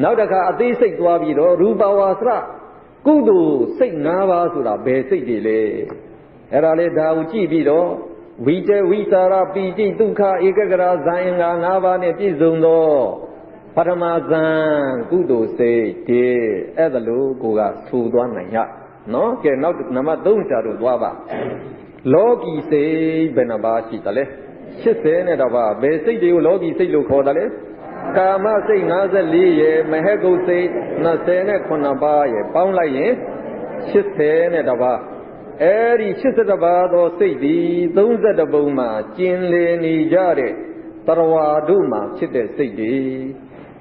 နောက်တစ်ခါအသေးစိတ်သွားပြီးတော့ရူပဝါစရကုသိုလ်စိတ်5ပါးဆိုတာဘယ်စိတ်တွေလဲအဲ့ဒါလေဒါကိုကြည့်ပြီးတော့ဝိတဝိသရာပိတိဒုက္ခဧကဂရဇာယင်္ဂ5ပါးနဲ့ပြည့်စုံသောပထမဇန်ကုသိုလ်စိတ်ဒီအဲ့ဒါလို့ကိုကထူသွားနိုင်ရနော်ကဲနောက်နံပါတ်3ဆရာတို့သွားပါလောကီစိတ်ဘယ်နှပါးရှိတယ်လဲ80နဲ့တော့ပါဘယ်စိတ်တွေကိုလောကီစိတ်လို့ခေါ်တယ်လဲကာမစိတ်54ရဲ့မဟကုတ်စိတ်29ပါးရဲ့ပေါင်းလိုက်ရင်80နဲ့တော့ပါအဲ့ဒီ82ပါးသောစိတ်ဒီ32ပုံမှာကျင်လည်နေကြတဲ့တရဝါတို့မှာဖြစ်တဲ့စိတ်တွေ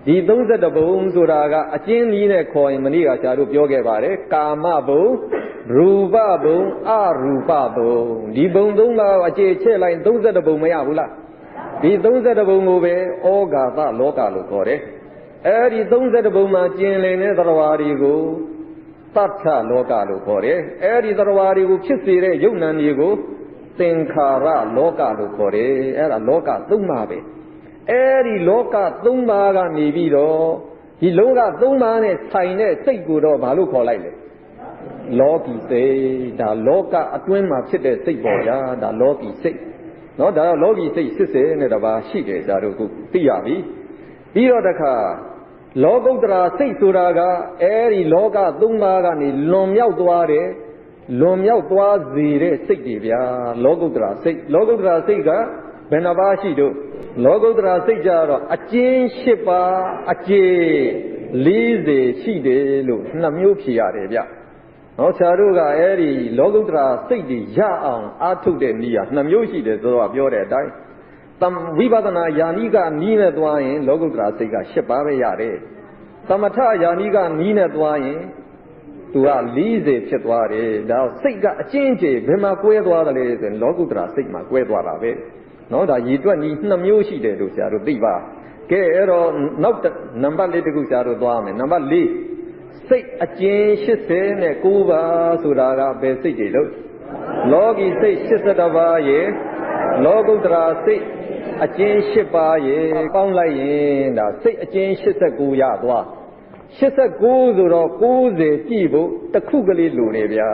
ဒီ32ပုံဆိုတာကအကျဉ်းနည်းနဲ့ခေါ်ရင်မနေ့ကဆရာတို့ပြောခဲ့ပါတယ်ကာမဘုံရူပဘုံအရူပဘုံဒီဘုံ3ပါးအခြေချက်လိုက်32ပုံမရဘူးလားဒီ32ပုံကိုပဲဩဃာသလောကလို့ခေါ်တယ်အဲဒီ32ပုံမှာကျင်လည်တဲ့သရဝါတွေကိုသတ္ထလောကလို့ခေါ်တယ်အဲဒီသရဝါတွေကိုဖြစ်စေတဲ့ယုတ်နံတွေကိုသင်္ခါရလောကလို့ခေါ်တယ်အဲ့ဒါလောက3ပါးပဲအဲဒီလောက3ပါးကနေပြီးတော့ဒီလောက3ပါးနဲ့ဆိုင်တဲ့စိတ်ကိုတော့ဘာလို့ခေါ်လိုက်လဲလောကီစိတ်ဒါလောကအတွင်းမှာဖြစ်တဲ့စိတ်ပေါ်ညာဒါလောကီစိတ်နော်ဒါတော့လောကီစိတ်80နဲ့တပါးရှိတယ်ဇာတို့ခုသိရပြီပြီးတော့တခါလောကုတ္တရာစိတ်ဆိုတာကအဲဒီလောက3ပါးကနေလွန်မြောက်သွားတဲ့လွန်မြောက်သွားစေတဲ့စိတ်တွေဗျာလောကုတ္တရာစိတ်လောကုတ္တရာစိတ်ကဘယ်နှပါးရှိတော့လောကုတ္တရာစိတ်ကြတော့အကျဉ်း8ပါးအကျေ40ရှိတယ်လို့2မျိုးဖြေရတယ်ဗျနော်ဆရာတို့ကအဲဒီလောကုတ္တရာစိတ်တွေရအောင်အားထုတ်တဲ့နည်းက2မျိုးရှိတယ်ဆိုတော့ပြောတဲ့အတိုင်းဝိပဿနာယာနိကနီးနဲ့သွားရင်လောကုတ္တရာစိတ်က8ပါးပဲရတယ်သမထယာနိကနီးနဲ့သွားရင်သူက40ဖြစ်သွားတယ်ဒါစိတ်ကအကျဉ်းကျေဘယ်မှာကွဲသွားတယ်လဲဆိုရင်လောကုတ္တရာစိတ်မှာကွဲသွားတာပဲနော်ဒါရည်တွက်နီး2မျိုးရှိတယ်လို့ဆရာတို့သိပါကဲအဲ့တော့နောက်နံပါတ်4တခုဆရာတို့သွားမယ်နံပါတ်4စိတ်အကျဉ်း89ပါးဆိုတာကဘယ်စိတ်တွေလို့လောကီစိတ်82ပါးရဲ့လောကုတ္တရာစိတ်အကျဉ်း8ပါးရဲ့ပေါင်းလိုက်ရင်ဒါစိတ်အကျဉ်း89ရသွား89ဆိုတော့90ကြည့်ဖို့တစ်ခုကလေးလိုနေဗျာ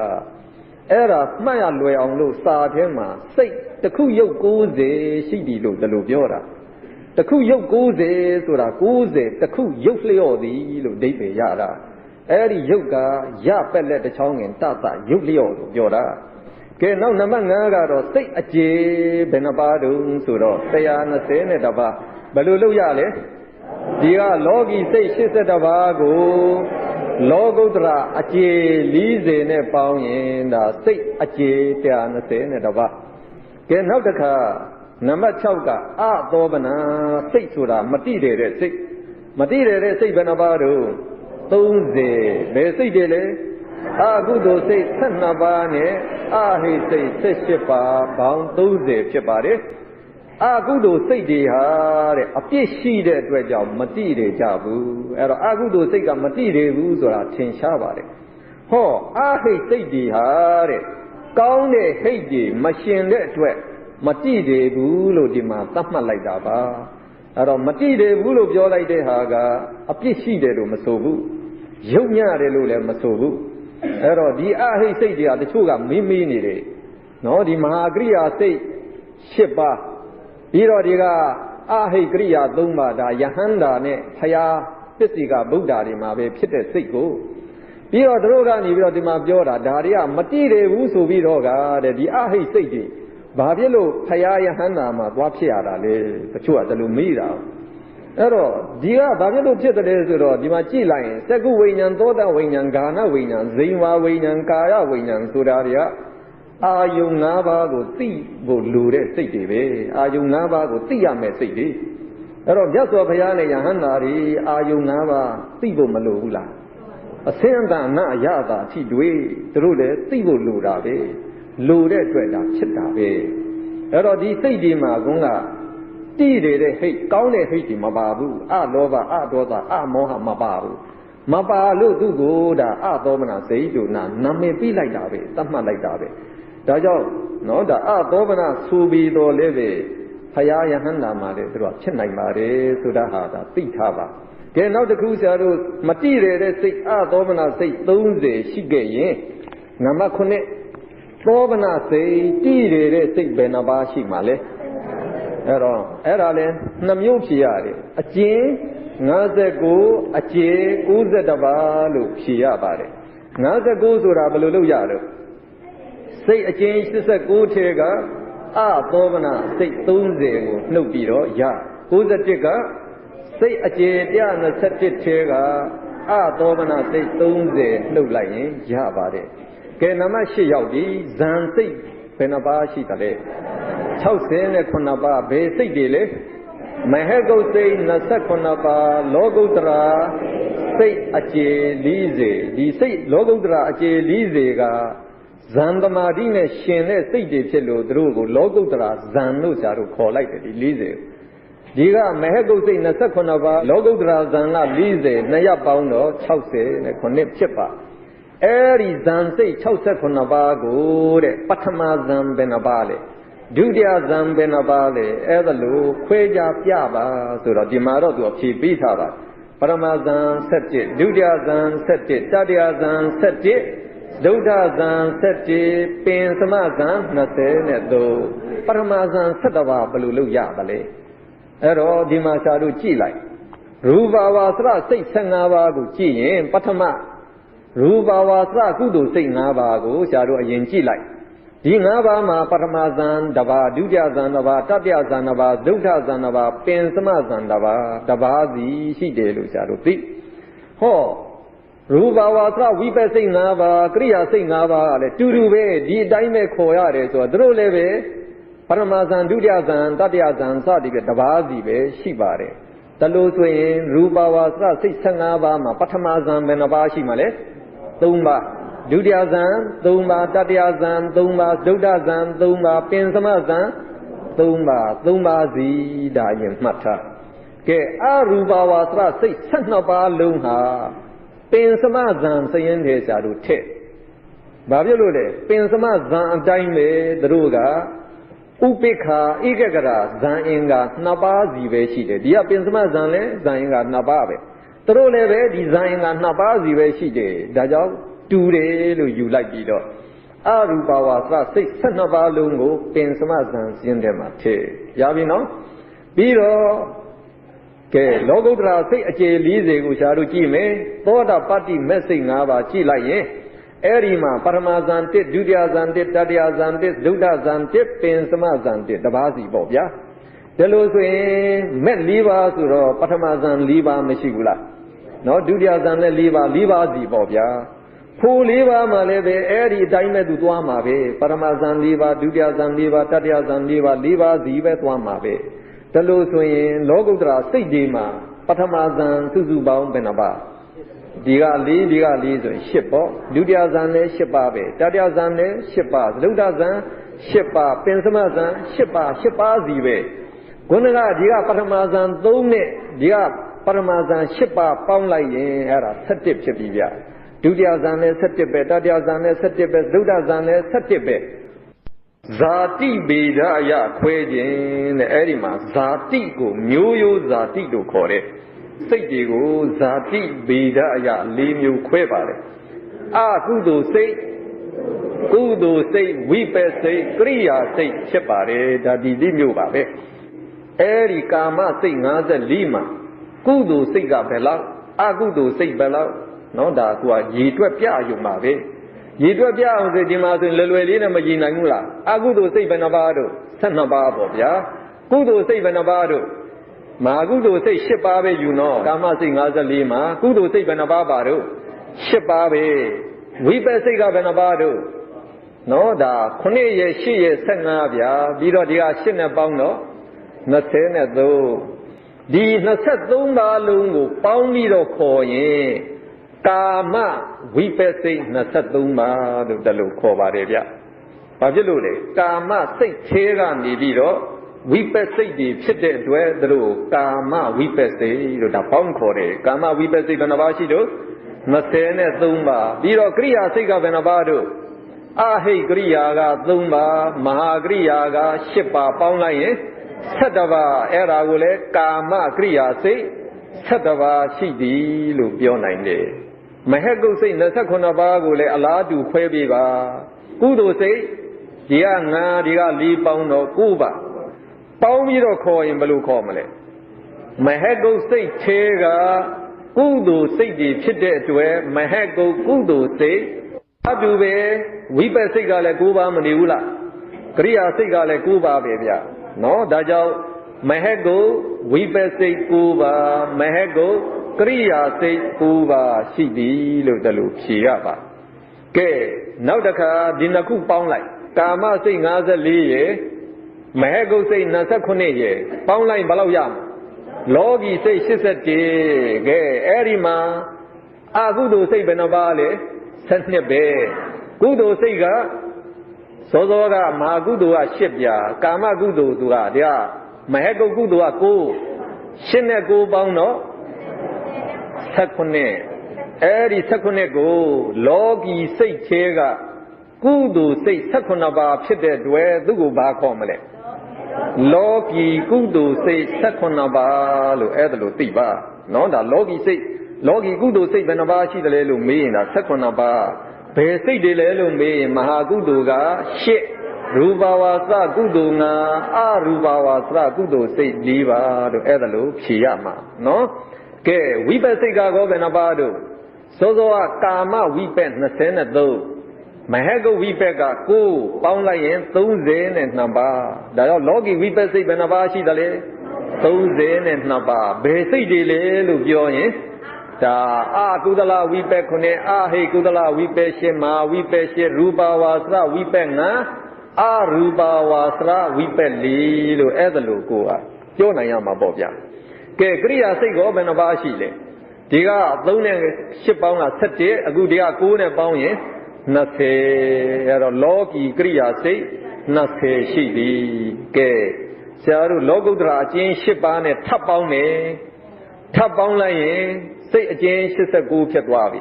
အဲ့ဒါမှတ်ရလွယ်အောင်လို့စာထဲမှာစိတ်တစ်ခုရုပ်90ရှိပြီလို့ဒါလိုပြောတာတစ်ခုရုပ်90ဆိုတာ90တစ်ခုရုပ်လျော့သည်လို့အဓိပ္ပာယ်ရတာအဲ့ဒီရုပ်ကရပက်လက်တစ်ချောင်းငင်တတရုပ်လျော့လို့ပြောတာကဲနောက်နံပါတ်5ကတော့စိတ်အကျေဘယ်နှပါးတုံးဆိုတော့120နဲ့တပါးဘယ်လိုလုပ်ရလဲဒီကလောကီစိတ်82ပါးကိုလောကုတ္တရာအကျေ40နဲ့ပေါင်းရင်ဒါစိတ်အကျေ120နဲ့တပါးကဲနောက်တစ်ခါနံပါတ်6ကအသောပနာစိတ်ဆိုတာမတိတယ်တဲ့စိတ်မတိတယ်တဲ့စိတ်ဘယ်နှပါးတုံး30ဘယ်စိတ်တွေလဲ အာကုသိုလ်စိတ်12ပါးနဲ့အာဟိစိတ်18ပါးပေါင်း30ဖြစ်ပါတယ်အာကုသိုလ်စိတ်တွေဟာတဲ့အပြစ်ရှိတဲ့အတွက်ကြောင့်မတိတွေကြဘူးအဲ့တော့အာကုသိုလ်စိတ်ကမတိတွေဘူးဆိုတာထင်ရှားပါတယ်ဟောအာဟိစိတ်တွေဟာတဲ့ကောင်းတဲ့ဟိတ်တွေမရှင်တဲ့အတွက်မတိတွေဘူးလို့ဒီမှာသတ်မှတ်လိုက်တာပါအဲ့တော့မတိတွေဘူးလို့ပြောလိုက်တဲ့ဟာကအပြစ်ရှိတယ်လို့မဆိုဘူးယုံညတယ်လို့လည်းမဆိုဘူးအဲ့တော့ဒီအာဟိစိတ်တွေကတချို့ကမင်းမင်းနေတယ်နော်ဒီမဟာကရိယာစိတ်10ပါးပြီးတော့ဒီကအာဟိကရိယာ3ပါးဒါယဟန္တာနဲ့ဖယားပစ္စည်းကဗုဒ္ဓတွေမှာပဲဖြစ်တဲ့စိတ်ကိုပြီးတော့တို့ကနေပြီးတော့ဒီမှာပြောတာဒါတွေကမတိတယ်ဘူးဆိုပြီးတော့ကတဲ့ဒီအာဟိစိတ်တွေဘာဖြစ်လို့ဖယားယဟန္တာမှာသွားဖြစ်ရတာလဲတချို့ကဒါလိုမေးတာအဲ့တော့ဒီကဘာဖြစ်လို့ဖြစ်တယ်ဆိုတော့ဒီမှာကြည့်လိုက်ရင်သက္ကုဝိညာဉ်သောတဝိညာဉ်ဂါနဝိညာဉ်ဇိဝဝိညာဉ်ကာယဝိညာဉ်ဆိုတာတွေကအာယုံ၅ပါးကိုသိဖို့လိုတဲ့စိတ်တွေပဲအာယုံ၅ပါးကိုသိရမယ်စိတ်တွေအဲ့တော့မြတ်စွာဘုရားနဲ့ယဟန္တာတွေအာယုံ၅ပါးသိဖို့မလိုဘူးလားအစင်းအတန်နာရတာအထိတွေသူတို့လည်းသိဖို့လိုတာပဲလိုတဲ့အတွက်ဒါဖြစ်တာပဲအဲ့တော့ဒီစိတ်တွေမှာကုန်းကတိတဲ့ဟိတ်ကောင်းတဲ့ဟိတ်တွေမပါဘူးအလောဘအဒေါသအမောဟမပါဘူးမပါလို့သူ့ကိုဒါအသောမနာစိတ်တို့နာမည်ပြလိုက်တာပဲသတ်မှတ်လိုက်တာပဲဒါကြောင့်နော်ဒါအသောမနာဆိုပြီးတော့လည်းပဲဖယားယဟန္တာမှာလည်းသူတို့ဖြစ်နိုင်ပါတယ်ဆိုတာဟာဒါသိထားပါကဲနောက်တစ်ခုဆရာတို့မတိရတဲ့စိတ်အသောမနာစိတ်30ရှိခဲ့ရင်နံပါတ်9သောမနာစိတ်တိရတဲ့စိတ်ဘယ်နှပါးရှိမှာလဲအဲ့တော့အဲ့ဒါလဲ2မျိုးဖြေရတယ်အကျဉ်59အကျေ92ပါးလို့ဖြေရပါတယ်59ဆိုတာဘယ်လိုလုပ်ရတော့စိတ်အကျဉ်89ထဲကအသောမနာစိတ်30ကိုနှုတ်ပြီးတော့ရ91ကစိတ်အကျေ121ထဲကအသောမနာစိတ်30နှုတ်လိုက်ရင်ရပါတယ်ကဲနံပါတ်8ရောက်ပြီဇန်စိတ်ဘယ်နှပါးရှိသလဲ69ပါးဘယ်စိတ်တွေလဲမဟကုတ်စိတ်29ပါးလောကုတ္တရာစိတ်အကျေ40ဒီစိတ်လောကုတ္တရာအကျေ40ကဇန်သမာဓိနဲ့ရှင်တဲ့စိတ်တွေဖြစ်လို့သူတို့ကိုလောကုတ္တရာဇန်လို့ဆရာတို့ခေါ်လိုက်တယ်ဒီ40ဒီကမဟကုတ်စိတ်29ပါးလောကုတ္တရာဇန်က40နှစ်ရပ်ပေါင်းတော့69ဖြစ်ပါအဲ့ဒီဇန်စိတ်69ပါးကိုတဲ့ပထမဇန်ဘယ်နှပါးလဲဒုတိယဇန်ဘယ်နှပါးလဲအဲ့ဒါလို့ခွဲခြားပြပါဆိုတော့ဒီမှာတော့သူအဖြေပေးထားတာပထမဇန်7ဒုတိယဇန်7တတိယဇန်7ဒုဋ္ဌဇန်7ပင်သမဇန်23ပထမဇန်7ပါးဘယ်လိုလုပ်ရပါလဲအဲ့တော့ဒီမှာဆရာတို့ကြည့်လိုက်ရူပဝါစရစိတ်15ပါးကိုကြည့်ရင်ပထမရူပဝါစရကုသိုလ်စိတ်5ပါးကိုဆရာတို့အရင်ကြည့်လိုက်ဒီ5ပါးမှာပထမဇန်တစ်ပါးဒုတိယဇန်တစ်ပါးတတိယဇန်တစ်ပါးဒုဋ္ဌဇန်တစ်ပါးပင်သမဇန်တစ်ပါးစီရှိတယ်လို့ဆရာတို့သိဟောရူပဝါစရဝိပဿစိတ်5ပါးကရိယာစိတ်5ပါးကလည်းတူတူပဲဒီအတိုင်းပဲခေါ်ရတယ်ဆိုတော့သူတို့လည်းပဲပထမဇန်ဒုတိယဇန်တတိယဇန်စသည်ဖြင့်တစ်ပါးစီပဲရှိပါတယ်ဒါလို့ဆိုရင်ရူပဝါစရစိတ်15ပါးမှာပထမဇန်ဘယ်နှပါးရှိမှာလဲ3ပါးဒုတိယဇန်3ပါးတတိယဇန်3ပါးဒုဋ္ဌဇန်3ပါးပင်သမဇန်3ပါးစီဒါရင်မှတ်ထားကဲအရူပဝါစရစိတ်12ပါးလုံးဟာပင်သမဇန်စရင်တွေဆရာတို့ထည့်ဘာဖြစ်လို့လဲပင်သမဇန်အတိုင်းပဲသူတို့ကဥပိ္ပခာဧကဂရဇန်အင်္ဂါ2ပါးစီပဲရှိတယ်ဒီကပင်သမဇန်လဲဇန်အင်္ဂါ2ပါးပဲသူတို့လည်းပဲဒီဇန်အင်္ဂါ2ပါးစီပဲရှိတယ်ဒါကြောင့်တူတယ်လို့ယူလိုက်ပြီးတော့အရူပဝါစရစိတ်12ပါးလုံးကိုပင်သမဇန်စင်းထဲမှာထည့်ရပြီနော်ပြီးတော့ကဲလောကုတ္တရာစိတ်အကျေ40ကိုရှားတို့ကြည့်မယ်သောတာပတ္တိမက်စိတ်5ပါးကြည့်လိုက်ရင်အဲ့ဒီမှာပထမဇန်1ဒုတိယဇန်1တတိယဇန်1ဒုဋ္ဌဇန်1ပင်သမဇန်1တစ်ပါးစီပေါ့ဗျာဒါလို့ဆိုရင်မက်4ပါးဆိုတော့ပထမဇန်4ပါးမရှိဘူးလားနော်ဒုတိယဇန်လည်း4ပါးစီပေါ့ဗျာဖို4ပါးမှလည်းပဲအဲ့ဒီအတိုင်းပဲသူသွားမှာပဲပထမဇန်4ပါးဒုတိယဇန်4ပါးတတိယဇန်4ပါး4ပါးစီပဲသွားမှာပဲဒါလို့ဆိုရင်လောကုတ္တရာစိတ်တွေမှာပထမဇန်စုစုပေါင်းဘယ်နှပါ ဒီကလေးဆိုရင်8ပေါ့ဒုတိယဇန်လည်း8ပါးပဲတတိယဇန်လည်း8ပါးသရုပ်ဒဇန်8ပါးပင်စမဇန်8ပါးစီပဲခုနကဒီကပထမဇန်3နဲ့ဒီကပထမဇန်8ပါးပေါင်းလိုက်ရင်အဲ့ဒါ17ဖြစ်ပြီဗျဒုတိယဇန်လည်း17ပဲတတိယဇန်လည်း17ပဲသရုပ်ဒဇန်လည်း17ပဲဇာတိဗေဒအယခွဲခြင်းတဲ့အဲ့ဒီမှာဇာတိကိုမျိုးရိုးဇာတိလို့ခေါ်တဲ့စိတ်တွေကိုဇာတိဗေဒအယ၄မျိုးခွဲပါတယ်အကုသိုလ်စိတ်ကုသိုလ်စိတ်ဝိပဿစိတ်ကရိယာစိတ်ဖြစ်ပါတယ်ဒါဒီ၄မျိုးပါပဲအဲ့ဒီကာမစိတ်54မှာကုသိုလ်စိတ်ကဘယ်လောက်အကုသိုလ်စိတ်ဘယ်လောက်နော်ဒါကရေတွက်ပြရုံပါပဲရေတွက်ပြအောင်ဆိုဒီမှာဆိုလွယ်လေးနဲ့မကြည်နိုင်ဘူးလားအကုသိုလ်စိတ်ဘယ်နှပါးတို့12ပါးပေါ့ဗျာကုသိုလ်စိတ်ဘယ်နှပါးတို့မာကုသိုလ်စိတ်10ပါးပဲယူနော်ကာမစိတ်54မှာကုသိုလ်စိတ်ဘယ်နှပါးပါတို့10ပါးပဲဝိပဿစိတ်ကဘယ်နှပါးတို့နော်ဒါ9ရဲ့10ရဲ့15ဗျာပြီးတော့ဒီက10နဲ့ပေါင်းတော့23ဒီ23ပါးလုံးကိုပေါင်းပြီးတော့ခေါ်ရင်ကာမဝိပဿစိတ်23ပါးလို့တလို့ခေါ်ပါတယ်ဗျ။ဘာဖြစ်လို့လဲကာမစိတ်သေးကနေပြီးတော့ဝိပဿစိတ်တွေဖြစ်တဲ့အတွက်တို့ကာမဝိပဿစိတ်လို့ဒါပေါင်းခေါ်တယ်ကာမဝိပဿစိတ်ဘယ်နှပါးရှိတို့23ပါးပြီးတော့ကရိယာစိတ်ကဘယ်နှပါးတို့အဟိကရိယာက3ပါးမဟာကရိယာက10ပါးပေါင်းလိုက်ရင်17ပါးအဲ့ဒါကိုလေကာမကရိယာစိတ်17ပါးရှိသည်လို့ပြောနိုင်တယ်မဟက်ကုတ်စိတ်29ပါးကိုလည်းအလားတူခွဲပေးပါကုသိုလ်စိတ်ဒီက9ဒီက4ပေါင်းတော့9ပါပေါင်းပြီးတော့ခေါ်ရင်ဘယ်လိုခေါ်မလဲမဟက်ကုတ်စိတ်သေးကကုသိုလ်စိတ်တွေဖြစ်တဲ့အတွက်မဟက်ကုတ်ကုသိုလ်စိတ်အတူပဲဝိပဿစိတ်ကလည်း9ပါးမနေဘူးလားကရိယာစိတ်ကလည်း9ပါးပဲဗျနော်ဒါကြောင့်မဟက်ကုတ်ဝိပဿစိတ်9ပါးမဟက်ကုတ်ကရိယာစိတ်9ပါးရှိသည်လို့တလို့ဖြေရပါကဲနောက်တစ်ခါဒီနှစ်ခုပေါင်းလိုက်ကာမစိတ်54ရယ်မဟက်ကုတ်စိတ်29ရယ်ပေါင်းလိုက်ဘယ်လောက်ရမလဲလောကီစိတ်81ကဲအဲ့ဒီမှာအကုသိုလ်စိတ်ဘယ်နှပါလဲ12ပဲကုသိုလ်စိတ်ကစောစောကမဟာကုသိုလ်က8ပြာကာမကုသိုလ်သူကဒီကမဟက်ကုတ်ကုသိုလ်က9 8နဲ့9ပေါင်းတော့19အဲ့ဒီ19ကိုလောကီစိတ်သေးကကုသိုလ်စိတ်19ပါးဖြစ်တဲ့အတွက်သူ့ကိုဘာခေါ်မလဲလောကီကုသိုလ်စိတ်19ပါးလို့အဲ့ဒါလို့သိပါနော်ဒါလောကီစိတ်လောကီကုသိုလ်စိတ်ဘယ်နှပါးရှိတယ်လဲလို့မေးရင်ဒါ19ပါးဘယ်စိတ်တွေလဲလို့မေးရင်မဟာကုသိုလ်က8ရူပဝါစကုသိုလ်9အရူပဝါစကုသိုလ်စိတ်4ပါးလို့အဲ့ဒါလို့ဖြေရမှာနော်ကဲဝိပဿစိတ်ကောဘယ်နှပါးတို့စောစောကကာမဝိပဿ23မဟက်ကုတ်ဝိပဿက9ပေါင်းလိုက်ရင်32ပါးဒါကြောင့်လောကီဝိပဿစိတ်ဘယ်နှပါးရှိတယ်လဲ32ပါးဘယ်စိတ်တွေလဲလို့ပြောရင်ဒါအကုသလဝိပဿ9အဟိကုသလဝိပဿ10မဟာဝိပဿ10ရူပဝါစဝိပဿ9အရူပဝါစဝိပဿ4လို့အဲ့ဒါလို့ကိုကပြောနိုင်ရမှာပေါ့ဗျာကဲကရိယာစိတ်ကောဘယ်နှပါးရှိလဲဒီက3နဲ့8ပေါင်းက17အခုဒီက9နဲ့ပေါင်းရင်20အဲ့တော့လောကီကရိယာစိတ်20ရှိပြီကဲဆရာတို့လောကုတ္တရာအကျဉ်း8ပါးနဲ့ထပ်ပေါင်းတယ်ထပ်ပေါင်းလိုက်ရင်စိတ်အကျဉ်း89ဖြစ်သွားပြီ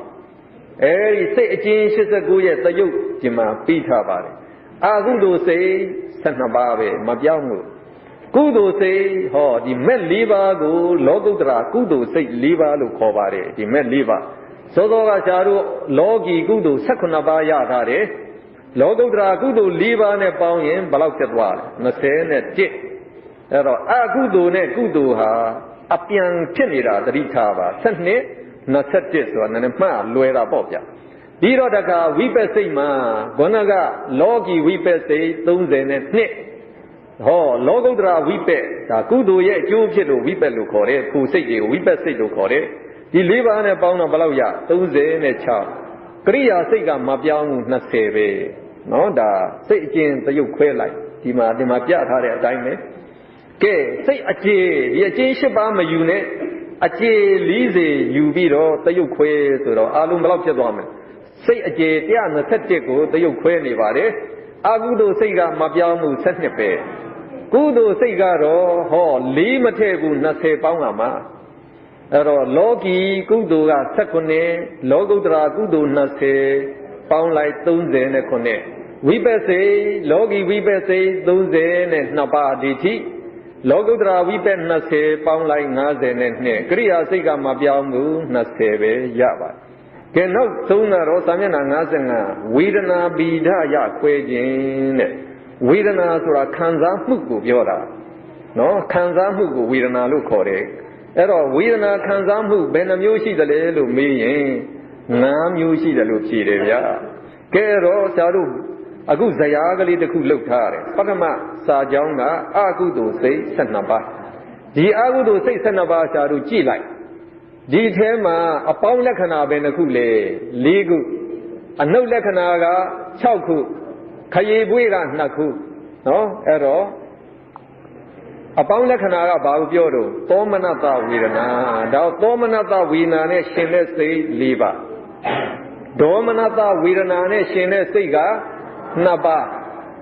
အဲဒီစိတ်အကျဉ်း89ရဲ့သရုပ်ဒီမှာပြီးထားပါတယ်အကုသိုလ်စိတ်12ပါးပဲမပြောင်းဘူးကုသိုလ်စိတ်ဟောဒီမဲ့၄ပါးကိုလောကုတ္တရာကုသိုလ်စိတ်၄ပါးလို့ခေါ်ပါတယ်ဒီမဲ့၄ပါးသောသောကဆရာတို့လောကီကုသိုလ်18ပါးရထားတယ်လောကုတ္တရာကုသိုလ်၄ပါးနဲ့ပေါင်းရင်ဘယ်လောက်ဖြစ်သွားလဲ21အဲ့တော့အကုသိုလ်နဲ့ကုသိုလ်ဟာအပြန်ဖြစ်နေတာသတိထားပါ12 21ဆိုတာနည်းနည်းမှတ်လွယ်တာပေါ့ဗျပြီးတော့တခါဝိပဿစိတ်မှာခေါဏကလောကီဝိပဿစိတ်32ဟောလောကုတ္တရာဝိပဿဒါကုသိုလ်ရဲ့အကျိုးဖြစ်လို့ဝိပဿလို့ခေါ်တယ်ခုစိတ်တွေကိုဝိပဿစိတ်လို့ခေါ်တယ်ဒီ၄ပါးနဲ့ပေါင်းတော့ဘယ်လောက်ရ36ကရိယာစိတ်ကမပြောင်းဘူး20ပဲနော်ဒါစိတ်အကျဉ်းသရုပ်ခွဲလိုက်ဒီမှာပြထားတဲ့အတိုင်းပဲကဲစိတ်အကျေဒီအကျဉ်း8ပါးမယူနဲ့ အကျေ40ယူပြီးတော့တရုတ်ခွဲဆိုတော့အာလုံးဘယ်လောက်ဖြစ်သွားမလဲစိတ်အကျေ121ကိုတရုတ်ခွဲနေပါတယ်အကုသိုလ်စိတ်ကမပြောင်းမှု12ပဲကုသိုလ်စိတ်ကတော့ဟော4မထည့်ဘူး20ပေါင်းပါမှာအဲ့တော့လောကီကုသိုလ်က19လောကုတ္တရာကုသိုလ်20ပေါင်းလိုက်39ဝိပဿိလောကီဝိပဿိ32ပါးဒီထိလောကုတ္တရာဝိပဿ20ပေါင်းလိုက်52ကရိယာစိတ်ကမပြောင်းဘူး20ပဲရပါတယ်ကဲနောက်သုံးကတော့စာမျက်နှာ55ဝေဒနာဘိဓရခွဲခြင်းတဲ့ဝေဒနာဆိုတာခံစားမှုကိုပြောတာနော်ခံစားမှုကိုဝေဒနာလို့ခေါ်တယ်အဲ့တော့ဝေဒနာခံစားမှုဘယ်နှမျိုးရှိသလဲလို့မေးရင်5မျိုးရှိတယ်လို့ဖြေတယ်ဗျာကဲတော့ဆရာတို့အခုဇယားကလေးတစ်ခုလှုပ်ထားတယ်ပထမစာကြောင်းကအကုသိုလ်စိတ်12ပါးဒီအကုသိုလ်စိတ်12ပါးဆရာတို့ကြည့်လိုက်ဒီထဲမှာအပေါင်းလက္ခဏာပဲနှစ်ခုလေ4ခုအနုလက္ခဏာက6ခုခရေပွေးက2ခုနော်အဲ့တော့အပေါင်းလက္ခဏာကဘာကိုပြောတော့သောမနတဝေဒနာဒါသောမနတဝေဒနာနဲ့ရှင်တဲ့စိတ်4ပါးဒေါမနတဝေဒနာနဲ့ရှင်တဲ့စိတ်က2ပါး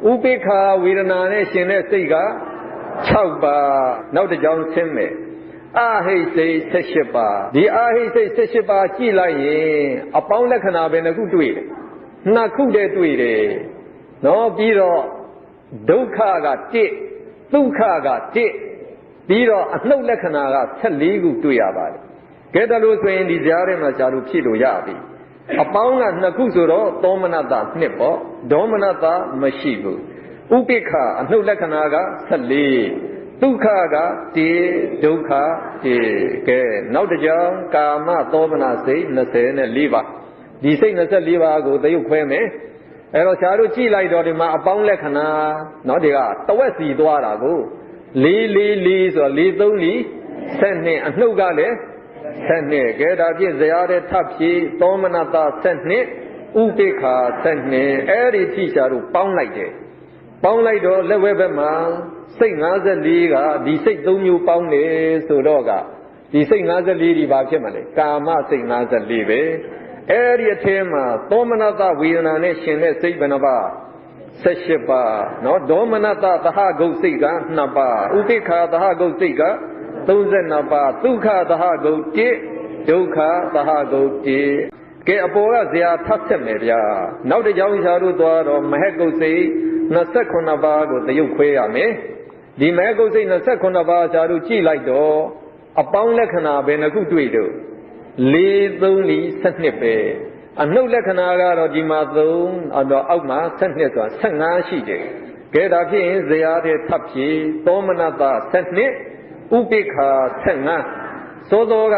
ဥပိ္ပခာဝေဒနာနဲ့ရှင်တဲ့စိတ်က6ပါးနောက်တစ်ကြောင်းဆင်းမယ်အာဟိစိတ်18ပါးဒီအာဟိစိတ်18ပါးကြည့်လိုက်ရင်အပေါင်းလက္ခဏာပဲနှစ်ခုတွေ့တယ်2ခုတည်းတွေ့တယ်နော်ပြီးတော့ဒုက္ခက1ဒုက္ခက1ပြီးတော့အနှုတ်လက္ခဏာက14ခုတွေ့ရပါတယ်ကဲဒါလို့ဆိုရင်ဒီကြားထဲမှာဇာတို့ဖြည့်လို့ရပြီအပေါင်းက2ခုဆိုတော့သောမနတ2ပေါ့ဒေါမနတမရှိဘူးဥပိ္ပခအနှုတ်လက္ခဏာက14ဒုက္ခက1ဒုက္ခ1ကဲနောက်တစ်ကြောင်းကာမသောမနစိတ်24ပါးဒီစိတ်24ပါးကိုသရုပ်ခွဲမယ်အဲ့တော့ဆရာတို့ကြည့်လိုက်တော့ဒီမှာအပေါင်းလက္ခဏာနော်ဒီကတဝက်စီသွားတာကို444ဆိုတော့4 3 12အနှုတ်ကလည်း12ကဲဒါဖြင့်ဇရာတဲ့ထပ်ဖြည့်သောမနတ12ဥပိ္ပခာ12အဲ့ဒီထိဆရာတို့ပေါင်းလိုက်တယ်ပေါင်းလိုက်တော့လက်ဝဲဘက်မှာစိတ်54ကဒီစိတ်3မျိုးပေါင်းတယ်ဆိုတော့ကဒီစိတ်54ဒီဘာဖြစ်မလဲကာမစိတ်54ပဲအဲ့ဒီအထဲမှာသောမနတဝေဒနာနဲ့ရှင်တဲ့စိတ်ဘယ်နှပါ18ပါးနော်ဒေါမနတသဟဂုတ်စိတ်က2ပါးဥပိ္ပခာသဟဂုတ်စိတ်က32ပါးဒုက္ခသဟဂုတ်1ဒုက္ခသဟဂုတ်1ကဲအပေါ်ကဇရာထပ်ဆက်မယ်ဗျာနောက်တစ်ကြောင်းရှားတို့သွားတော့မဟက်ဂုတ်စိတ်28ပါးကိုသရုပ်ခွဲရမယ်ဒီမဟက်ဂုတ်စိတ်28ပါးရှားတို့ကြည့်လိုက်တော့အပေါင်းလက္ခဏာပဲနှစ်ခုတွေ့တော့4 3 12ပဲအနှုတ်လက္ခဏာကတော့ဒီမှာ3တော့အောက်မှာ12ဆိုတာ15ရှိတယ်ကဲဒါဖြင့်ဇရာတဲ့ထပ်ဖြည့်သောမနတ12ဥပိ္ပခာ15သောသောက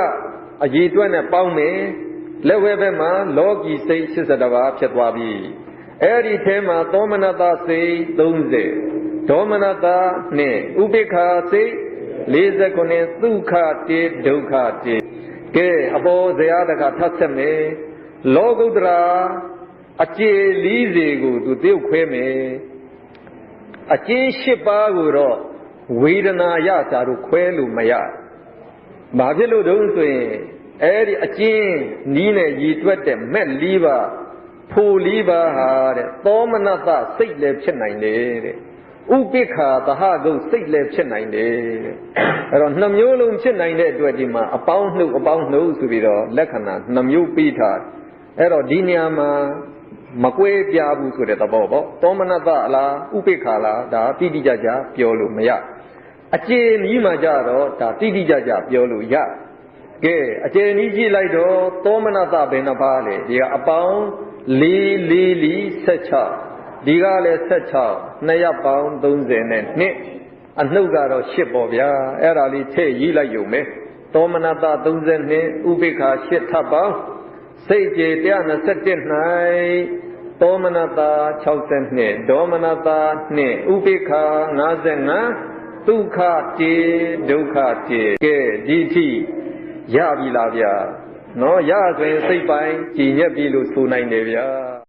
အရေးအတွက်နဲ့ပေါင်းမယ်လက်ဝဲဘက်မှာလောကီစိတ်82ပါးဖြစ်သွားပြီအဲ့ဒီထဲမှာသောမနတစိတ်30ဒေါမနတ2ဥပိ္ပခာစိတ်49ဒုက္ခ1ဒုက္ခ1ကဲအပေါ်ဇရာတကထပ်ဆက်မယ်လောကုတ္တရာအကျေ40ကိုသူတရုပ်ခွဲမယ်အကျေ8ပါးကိုတော့ဝေဒနာရစာတို့ခွဲလို့မရဘာဖြစ်လို့တုံးဆိုရင်အဲ့ဒီအကျဉ်းနီးနဲ့ရည်တွက်တဲ့မက်4ပါးဖို့4ပါးဟာတဲ့သောမနတစိတ်လည်းဖြစ်နိုင်တယ်တဲ့ဥပိ္ပခာသဟဂုတ်စိတ်လည်းဖြစ်နိုင်တယ်တဲ့အဲ့တော့2မျိုးလုံးဖြစ်နိုင်တဲ့အတွက်ဒီမှာအပေါင်းနှုတ်ဆိုပြီးတော့လက္ခဏာ2မျိုးပြီးထားအဲ့တော့ဒီနေရာမှာမကွဲပြားဘူးဆိုတဲ့သဘောပေါ့သောမနတလားဥပိ္ပခာလားဒါတိတိကျကျပြောလို့မရအကျေနီးမှာကြတော့ဒါတိတိကျကျပြောလို့ရကဲအကျေနီးကြည့်လိုက်တော့သောမနတဘယ်နှပါလဲဒီကအပေါင်း4 16ဒီကလည်း16နှစ်ရပ်ပေါင်း32အနှုတ်ကတော့8ပေါ့ဗျာအဲ့ဒါလေးထည့်ရေးလိုက်ရုံပဲသောမနတ32ဥပိ္ပခာ8ထပ်ပေါင်းစိတ်ကြေ121၌သောမနတ62ဒေါမနတ2ဥပိ္ပခာ55ဒုက္ခ1ဒုက္ခ1ကဲဒီထိရပြီလားဗျာနော်ရဆိုရင်စိတ်ပိုင်းကြည်ညက်ပြီလို့ဆိုနိုင်တယ်ဗျာ